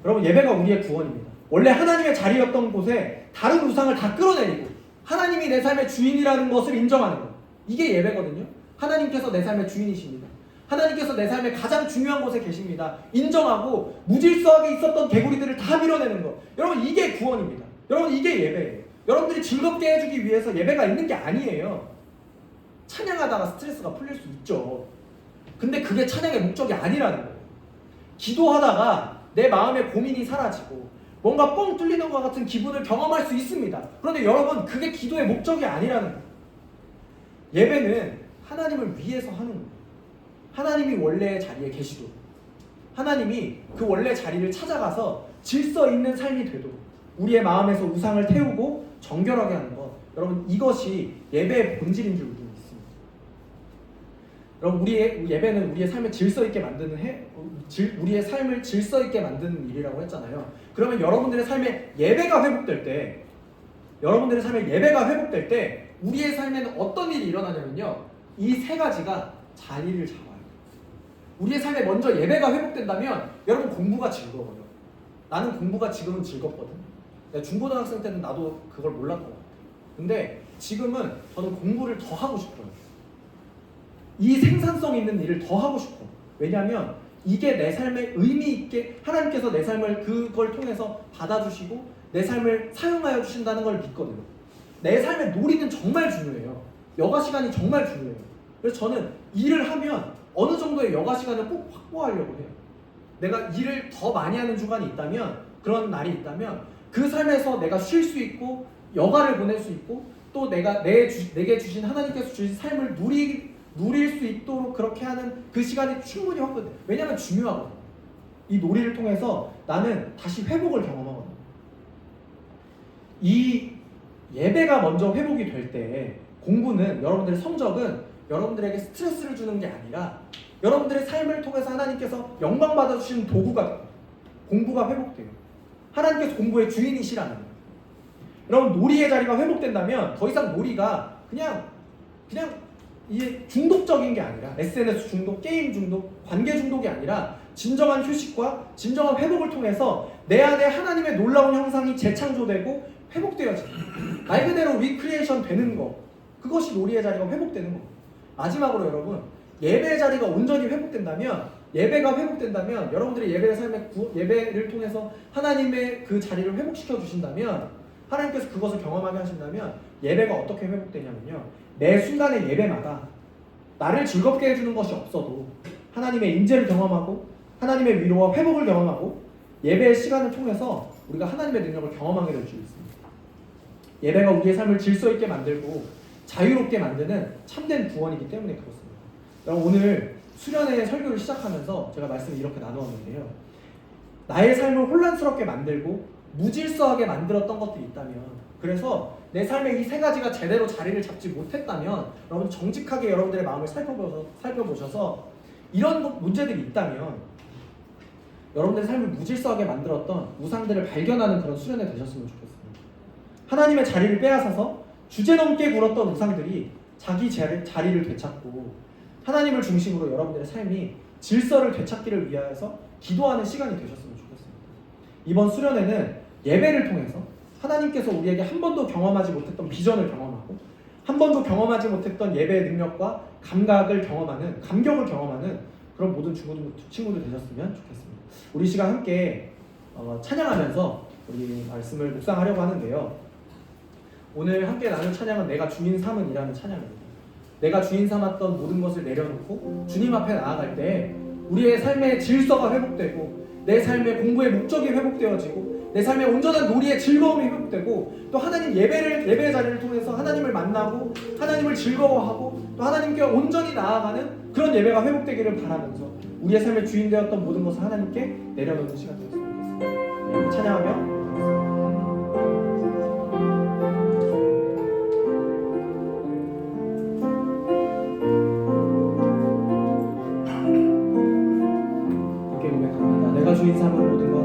여러분 예배가 우리의 구원입니다. 원래 하나님의 자리였던 곳에 다른 우상을 다 끌어내리고 하나님이 내 삶의 주인이라는 것을 인정하는 것. 이게 예배거든요. 하나님께서 내 삶의 주인이십니다. 하나님께서 내 삶의 가장 중요한 곳에 계십니다. 인정하고 무질서하게 있었던 개구리들을 다 밀어내는 것. 여러분 이게 구원입니다. 여러분 이게 예배예요. 여러분들이 즐겁게 해주기 위해서 예배가 있는 게 아니에요. 찬양하다가 스트레스가 풀릴 수 있죠. 근데 그게 찬양의 목적이 아니라는 거예요. 기도하다가 내 마음의 고민이 사라지고 뭔가 뻥 뚫리는 것 같은 기분을 경험할 수 있습니다. 그런데 여러분 그게 기도의 목적이 아니라는 거예요. 예배는 하나님을 위해서 하는 거예요. 하나님이 원래의 자리에 계시도록 하나님이 그 원래 자리를 찾아가서 질서 있는 삶이 되도록 우리의 마음에서 우상을 태우고 정결하게 하는 것. 여러분 이것이 예배의 본질인 줄 우리는 믿습니다. 여러분 우리의 예배는 우리의 삶을 질서 있게 만드는 우리의 삶을 질서 있게 만드는 일이라고 했잖아요. 그러면 여러분들의 삶에 예배가 회복될 때 우리의 삶에는 어떤 일이 일어나냐면요. 이 세 가지가 자리를 잡아요. 우리의 삶에 먼저 예배가 회복된다면 여러분 공부가 즐거워요. 나는 공부가 지금은 즐겁거든. 내가 중고등학생 때는 나도 그걸 몰랐던 것 같아요. 근데 지금은 저는 공부를 더 하고 싶어요. 이 생산성 있는 일을 더 하고 싶어. 왜냐하면 이게 내 삶에 의미 있게 하나님께서 내 삶을 그걸 통해서 받아주시고 내 삶을 사용하여 주신다는 걸 믿거든요. 내 삶의 놀이는 정말 중요해요. 여가 시간이 정말 중요해요. 그래서 저는 일을 하면 어느 정도의 여가 시간을 꼭 확보하려고 해요. 내가 일을 더 많이 하는 주간이 있다면, 그런 날이 있다면 그 삶에서 내가 쉴 수 있고 여가를 보낼 수 있고 또 내게 주신 하나님께서 주신 삶을 누릴 수 있도록 그렇게 하는 그 시간이 충분히 확보돼요. 왜냐하면 중요하거든요. 이 놀이를 통해서 나는 다시 회복을 경험하거든요. 이 예배가 먼저 회복이 될 때 공부는 여러분들의 성적은 여러분들에게 스트레스를 주는 게 아니라 여러분들의 삶을 통해서 하나님께서 영광 받아주시는 도구가 돼요. 공부가 회복돼요. 하나님께서 공부의 주인이시라는 거예요. 여러분 놀이의 자리가 회복된다면 더 이상 놀이가 그냥 이게 중독적인 게 아니라 SNS 중독, 게임 중독, 관계 중독이 아니라 진정한 휴식과 진정한 회복을 통해서 내 안에 하나님의 놀라운 형상이 재창조되고 회복되어지는 말 그대로 리크리에이션 되는 거, 그것이 놀이의 자리가 회복되는 거. 마지막으로 여러분 예배의 자리가 온전히 회복된다면, 예배가 회복된다면 여러분들이 예배의 삶의 예배를 통해서 하나님의 그 자리를 회복시켜 주신다면, 하나님께서 그것을 경험하게 하신다면 예배가 어떻게 회복되냐면요, 매 순간의 예배마다 나를 즐겁게 해주는 것이 없어도 하나님의 인재를 경험하고 하나님의 위로와 회복을 경험하고 예배의 시간을 통해서 우리가 하나님의 능력을 경험하게 될 줄 믿습니다. 예배가 우리의 삶을 질서 있게 만들고 자유롭게 만드는 참된 구원이기 때문에 그렇습니다. 여러분 오늘 수련회 설교를 시작하면서 제가 말씀을 이렇게 나누었는데요. 나의 삶을 혼란스럽게 만들고 무질서하게 만들었던 것들이 있다면, 그래서 내 삶의 이 세 가지가 제대로 자리를 잡지 못했다면 여러분 정직하게 여러분들의 마음을 살펴보셔서 이런 문제들이 있다면 여러분들의 삶을 무질서하게 만들었던 우상들을 발견하는 그런 수련회 되셨으면 좋겠습니다. 하나님의 자리를 빼앗아서 주제넘게 굴었던 우상들이 자기 자리를 되찾고 하나님을 중심으로 여러분들의 삶이 질서를 되찾기를 위하여서 기도하는 시간이 되셨으면 좋겠습니다. 이번 수련회는 예배를 통해서 하나님께서 우리에게 한 번도 경험하지 못했던 비전을 경험하고 한 번도 경험하지 못했던 예배의 능력과 감격을 경험하는 그런 모든 친구들 되셨으면 좋겠습니다. 우리 시간 함께 찬양하면서 우리 말씀을 묵상하려고 하는데요. 오늘 함께 나눌 찬양은 내가 주인 삼은이라는 찬양입니다. 내가 주인 삼았던 모든 것을 내려놓고 주님 앞에 나아갈 때 우리의 삶의 질서가 회복되고 내 삶의 공부의 목적이 회복되어지고 내 삶의 온전한 놀이의 즐거움이 회복되고 또 하나님 예배의 자리를 통해서 하나님을 만나고 하나님을 즐거워하고 또 하나님께 온전히 나아가는 그런 예배가 회복되기를 바라면서 우리의 삶의 주인 되었던 모든 것을 하나님께 내려놓는 시간 되었으면 좋겠습니다. 찬양하며 내가 주인 삼은 모든 것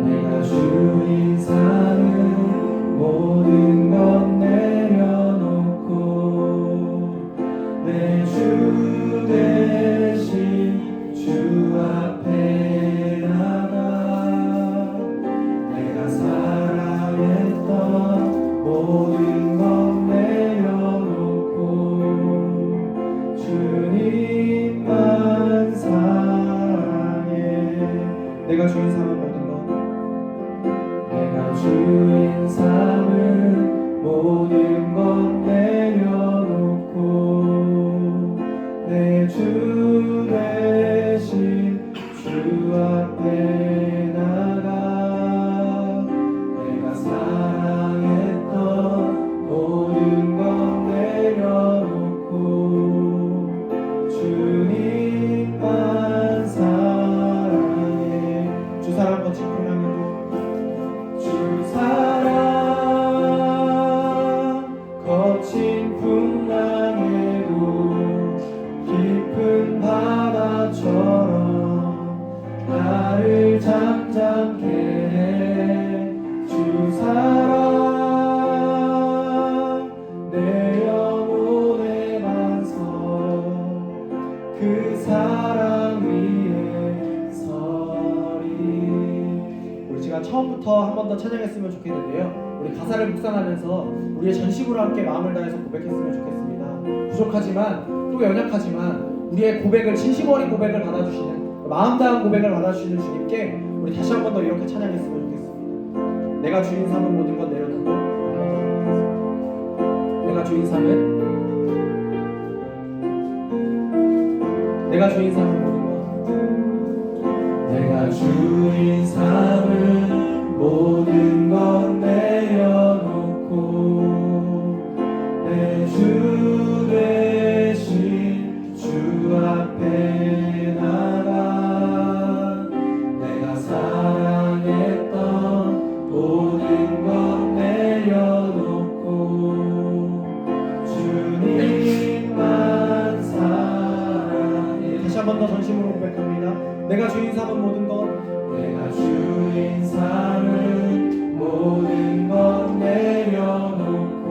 내가 주인 삼은 모든 것 내려놓고 내 주 대신 주 앞에 나가 내가 사랑했던 모든 것 내려놓고 주님만 내가 주인 삼은 모든 것 내가 주인 삼은 모든 것 내려놓고 내 주 대신 주 앞에 나가 내가 사랑했던 모든 것 내려놓고 주님만 주 사랑 거친 풍랑에도 주 사랑 거친 풍랑에도 깊은 바다처럼 나를 잠잠케 해 주 사랑 내 영혼의 반석 그 사랑 위에 서리. 우리 시간 처음부터 한 번 더 찬양했으면 좋겠는데요. 우리 가사를 묵상하면서 우리의 전심으로 함께 마음을 다해서 고백했으면 좋겠습니다. 부족하지만 또 연약하지만 우리의 고백을 진심 어린 고백을 받아주시는 마음 다한 고백을 받아주시는 주님께 우리 다시 한 번 더 이렇게 찬양했으면 좋겠습니다. 내가 주인 삼은 모든 것 내려놓고 내가 주인 삼은 모든 것 내가 주인 삼은 모든 것 내려놓고 내 주 대신 주 앞에 나가 내가 사랑했던 모든 것 내려놓고 주님만 사랑해. 다시 한 번 더 전심으로 고백합니다. 내가 주인 삼은 모든 것 내가 주인 삼은 모든 것 내려놓고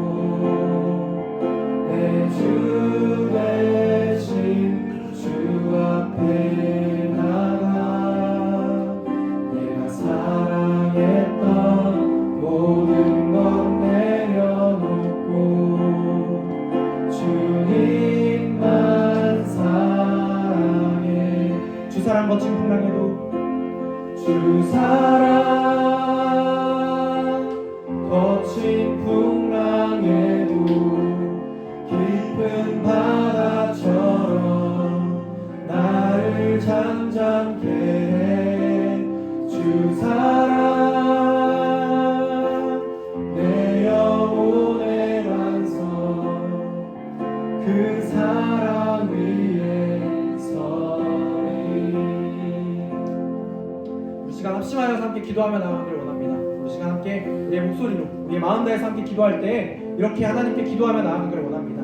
내 주 대신 주 앞에 나가 내가 사랑했던 모든 것 내려놓고 주님만 사랑해. 주 사랑 거친 풍랑에도 주 사랑 거친 풍랑에도 깊은 바다처럼 나를 잠잠케 해 주 사랑 내 영혼의 반석 그 사랑 위에 서리. 우리 시간 합심하여서 함께 기도하며 나가기를 원합니다. 우리 시간 함께 우리의 목소리로 우리의 마음 다해서 함께 기도할 때 이렇게 하나님께 기도하며 나가기를 원합니다.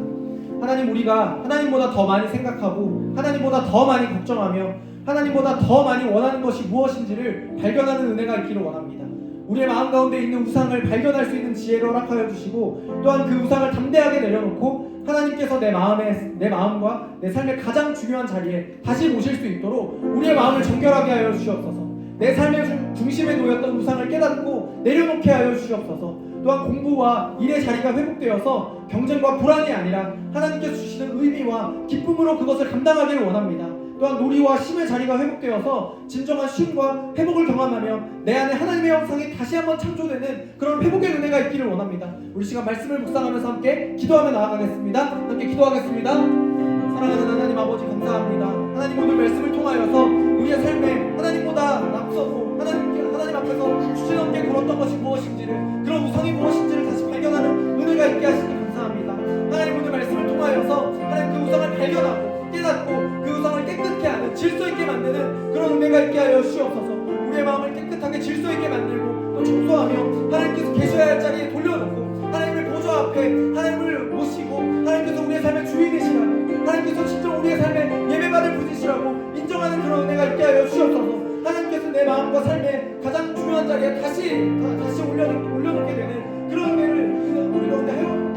하나님, 우리가 하나님보다 더 많이 생각하고 하나님보다 더 많이 걱정하며 하나님보다 더 많이 원하는 것이 무엇인지를 발견하는 은혜가 있기를 원합니다. 우리의 마음 가운데 있는 우상을 발견할 수 있는 지혜를 허락하여 주시고 또한 그 우상을 담대하게 내려놓고 하나님께서 내 마음과 내 삶의 가장 중요한 자리에 다시 모실 수 있도록 우리의 마음을 정결하게 하여 주시옵소서. 내 삶의 중심에 놓였던 우상을 깨닫고 내려놓게 하여 주시옵소서. 또한 공부와 일의 자리가 회복되어서 경쟁과 불안이 아니라 하나님께서 주시는 의미와 기쁨으로 그것을 감당하기를 원합니다. 또한 놀이와 쉼의 자리가 회복되어서 진정한 쉼과 회복을 경험하며 내 안에 하나님의 형상이 다시 한번 창조되는 그런 회복의 은혜가 있기를 원합니다. 우리 시간 말씀을 묵상하면서 함께 기도하며 나아가겠습니다. 함께 기도하겠습니다. 사랑하는 하나님 아버지, 감사합니다. 하나님, 오늘 말씀을 통하여서 우리의 삶에 하나님보다 앞서고 하나님 앞에서 주제넘게 걸었던 것이 무엇인지를, 그런 우상이 무엇인지를 다시 발견하는 은혜가 있게 하시니 감사합니다. 하나님 오늘 말씀을 통하여서 하나님 그 우상을 발견하고 깨닫고 그 우상을 깨끗게 하는, 질서 있게 만드는 그런 은혜가 있게 하여 주옵소서. 우리의 마음을 깨끗하게 질서 있게 만들고 또 청소하며 하나님께서 계셔야 할 자리에 돌려놓고 하나님의 보좌 앞에 하나님을 모시고 하나님께서 우리의 삶의 주인이시라고, 하나님께서 진짜 우리의 삶에 예배받을 분이시라고 인정하는 그런 은혜가 있게 하여 주옵소서. 하나님께서 내 마음과 삶의 가장 중요한 자리에 다시 올려놓게 되는 그런 은혜를 우리 가운데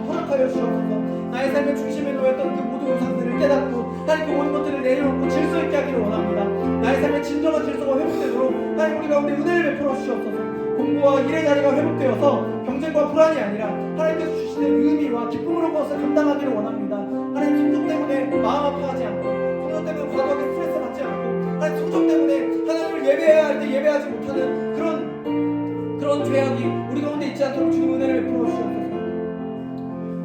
허락하여 주옵소서. 나의 삶의 중심에 놓였던 그 모든 우상들을 깨닫고 하나님 그 모든 것들을 내려놓고 질서 있게 하기를 원합니다. 나의 삶의 진정한 질서가 회복되도록 하나님 우리 가운데 은혜를 베풀어 주시옵소서. 공부와 일의 자리가 회복되어서 경쟁과 불안이 아니라 하나님께서 주시는 의미와 기쁨으로 그것을 감당하기를 원합니다. 하나님 성적 때문에 마음 아파하지 않고, 성적 때문에 과도하게 스트레스 받지 않고, 하나님 성적 때문에 하나님을 예배해야 할 때 예배하지 못하는 그런 죄악이 우리 가운데 있지 않도록 주님 은혜를 베풀어 주시옵소서.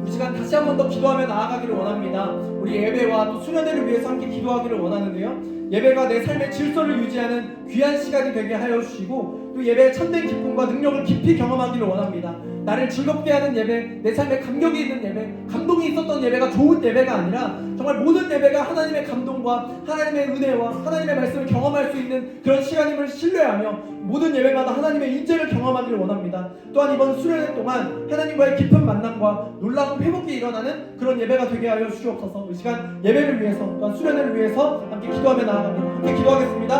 우리 시간 다시 한 번 더 기도하며 나아가기를 원합니다. 우리 예배와 또 수련회를 위해서 함께 기도하기를 원하는데요. 예배가 내 삶의 질서를 유지하는 귀한 시간이 되게 하여 주시고 또 예배의 참된 기쁨과 능력을 깊이 경험하기를 원합니다. 나를 즐겁게 하는 예배, 내 삶에 감격이 있는 예배, 감동이 있었던 예배가 좋은 예배가 아니라 정말 모든 예배가 하나님의 감동과 하나님의 은혜와 하나님의 말씀을 경험할 수 있는 그런 시간임을 신뢰하며 모든 예배마다 하나님의 인재를 경험하기를 원합니다. 또한 이번 수련회 동안 하나님과의 깊은 만남과 놀라운 회복이 일어나는 그런 예배가 되게 하여 주시옵소서. 이 시간 예배를 위해서 또한 수련회를 위해서 함께 기도하며 나아갑니다. 함께 기도하겠습니다.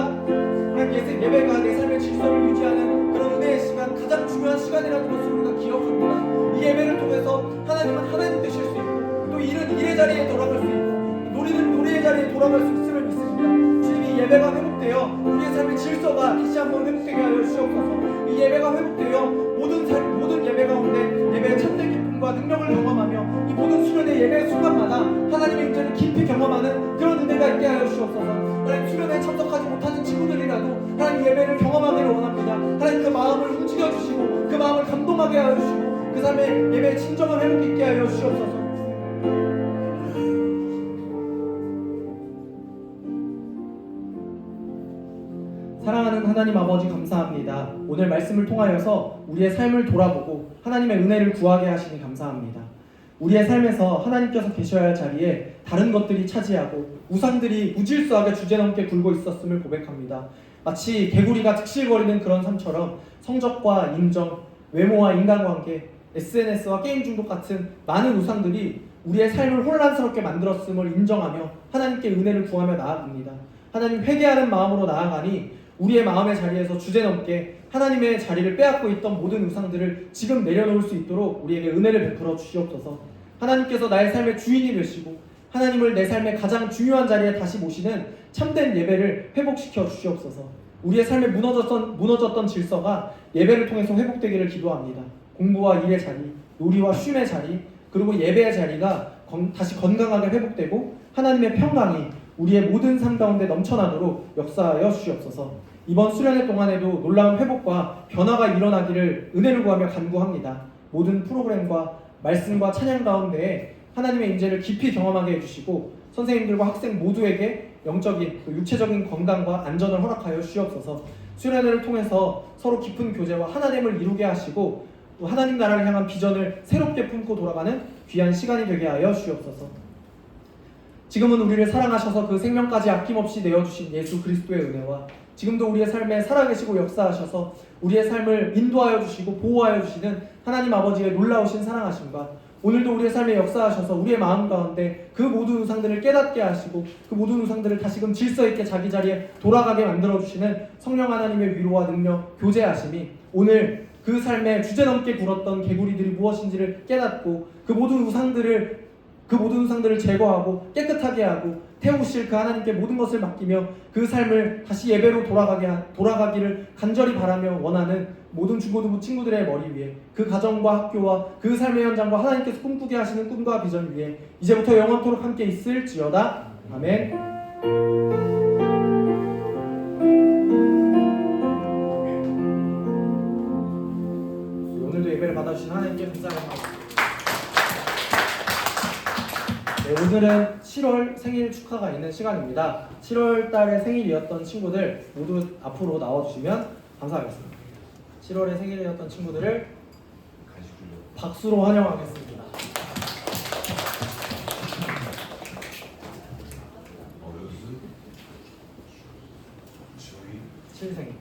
하나님, 예배가 내 삶의 질서를 유지하는 그런 은혜의 시간, 가장 중요한 시간이라는 것을 우리가 기억합니다. 이 예배를 통해서 하나님은 하나님 되실 수 있고 또 일은 일의 자리에 돌아갈 수 있고 노리는 노리의 자리에 돌아갈 수 있음을 믿습니다. 주님이 예배가 회복되어 우리의 삶의 질서가 다시 한번 회복되게 하여 주시옵소서. 이 예배가 회복되어 모든 예배 가운데 예배의 참된 기쁨과 능력을 경험하며 이 모든 수련의 예배의 순간마다 하나님의 인재를 깊이 경험하는 그런 은혜가 있게 하여 주시옵소서. 하나님 수련회에 참석하지 못하는 친구들이라도 하나님 예배를 경험하기를 원합니다. 하나님 그 마음을 움직여 주시고 그 마음을 감동하게 하여 주시고 그 삶의 예배의 진정한 회복이 있게 하여 주시옵소서. 사랑하는 하나님 아버지 감사합니다. 오늘 말씀을 통하여서 우리의 삶을 돌아보고 하나님의 은혜를 구하게 하시니 감사합니다. 우리의 삶에서 하나님께서 계셔야 할 자리에 다른 것들이 차지하고 우상들이 무질서하게 주제넘게 굴고 있었음을 고백합니다. 마치 개구리가 득실거리는 그런 삶처럼 성적과 인정, 외모와 인간관계, SNS와 게임 중독 같은 많은 우상들이 우리의 삶을 혼란스럽게 만들었음을 인정하며 하나님께 은혜를 구하며 나아갑니다. 하나님, 회개하는 마음으로 나아가니 우리의 마음의 자리에서 주제넘게 하나님의 자리를 빼앗고 있던 모든 우상들을 지금 내려놓을 수 있도록 우리에게 은혜를 베풀어 주시옵소서. 하나님께서 나의 삶의 주인이 되시고 하나님을 내 삶의 가장 중요한 자리에 다시 모시는 참된 예배를 회복시켜 주시옵소서. 우리의 삶에 무너졌던 질서가 예배를 통해서 회복되기를 기도합니다. 공부와 일의 자리, 놀이와 쉼의 자리, 그리고 예배의 자리가 다시 건강하게 회복되고 하나님의 평강이 우리의 모든 삶 가운데 넘쳐나도록 역사하여 주시옵소서. 이번 수련회 동안에도 놀라운 회복과 변화가 일어나기를 은혜를 구하며 간구합니다. 모든 프로그램과 말씀과 찬양 가운데에 하나님의 인재를 깊이 경험하게 해주시고 선생님들과 학생 모두에게 영적인 또 육체적인 건강과 안전을 허락하여 주시옵소서. 수련회를 통해서 서로 깊은 교제와 하나됨을 이루게 하시고 또 하나님 나라를 향한 비전을 새롭게 품고 돌아가는 귀한 시간이 되게 하여 주시옵소서. 지금은 우리를 사랑하셔서 그 생명까지 아낌없이 내어주신 예수 그리스도의 은혜와 지금도 우리의 삶에 살아계시고 역사하셔서 우리의 삶을 인도하여 주시고 보호하여 주시는 하나님 아버지의 놀라우신 사랑하심과 오늘도 우리의 삶에 역사하셔서 우리의 마음 가운데 그 모든 우상들을 깨닫게 하시고 그 모든 우상들을 다시금 질서 있게 자기 자리에 돌아가게 만들어 주시는 성령 하나님의 위로와 능력, 교제하심이 오늘 그 삶에 주제넘게 굴었던 개구리들이 무엇인지를 깨닫고 그 모든 우상들을 제거하고 깨끗하게 하고 태우실 그 하나님께 모든 것을 맡기며 그 삶을 다시 예배로 돌아가기를 간절히 바라며 원하는 모든 중고등부 친구들의 머리 위에 그 가정과 학교와 그 삶의 현장과 하나님께서 꿈꾸게 하시는 꿈과 비전 위에 이제부터 영원토록 함께 있을지어다. 아멘. 오늘도 예배를 받아주신 하나님께 감사합니다. 네, 오늘은 7월 생일 축하가 있는 시간입니다. 7월 달에 생일이었던 친구들 모두 앞으로 나와주시면 감사하겠습니다. 7월에 생일이었던 친구들을 박수로 환영하겠습니다. 칠생일.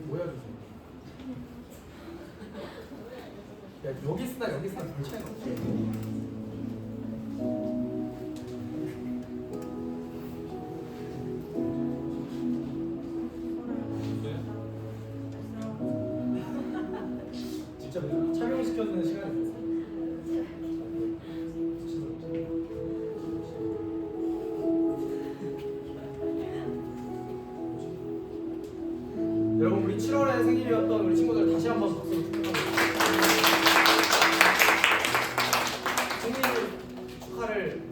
모여주세요. 야, 여기 쓰나 여기 쓰나 별 차이가 없지. 진짜 착용시켜주는 시간이 있어요. 여러분 우리 7월에 생일이었던 우리 친구들 다시 한번 박수로 축하합니다. 생일 축하를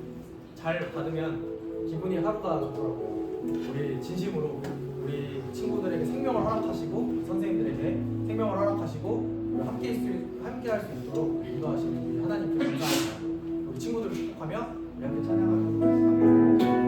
잘 받으면 기분이 하루가 좋더라고요. 우리 진심으로 우리 친구들에게 생명을 허락하시고 선생님들에게 생명을 허락하시고 우리 함께 할 수 있도록 인도하시는 우리 하나님께 감사합니다. 우리 친구들을 축복하며 우리 함께 찬양하도록 하겠습니다.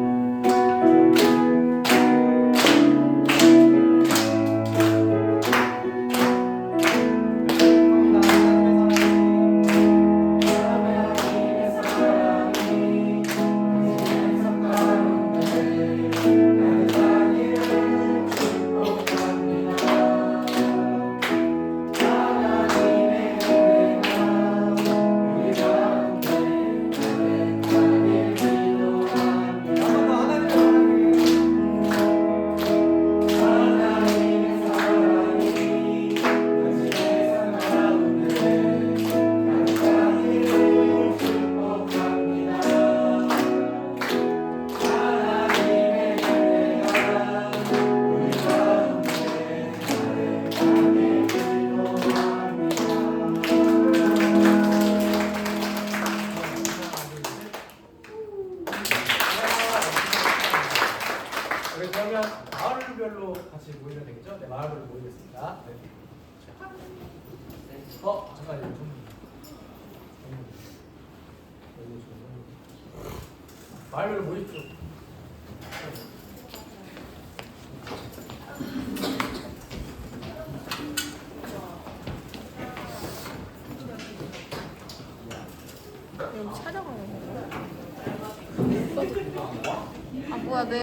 그러면 마을별로 같이 모이면 되겠죠? 네, 마을별로 모이겠습니다. 네. 잠깐만요. 마을별로 모이죠. 여기 촬영하는 거야? 아 뭐야 내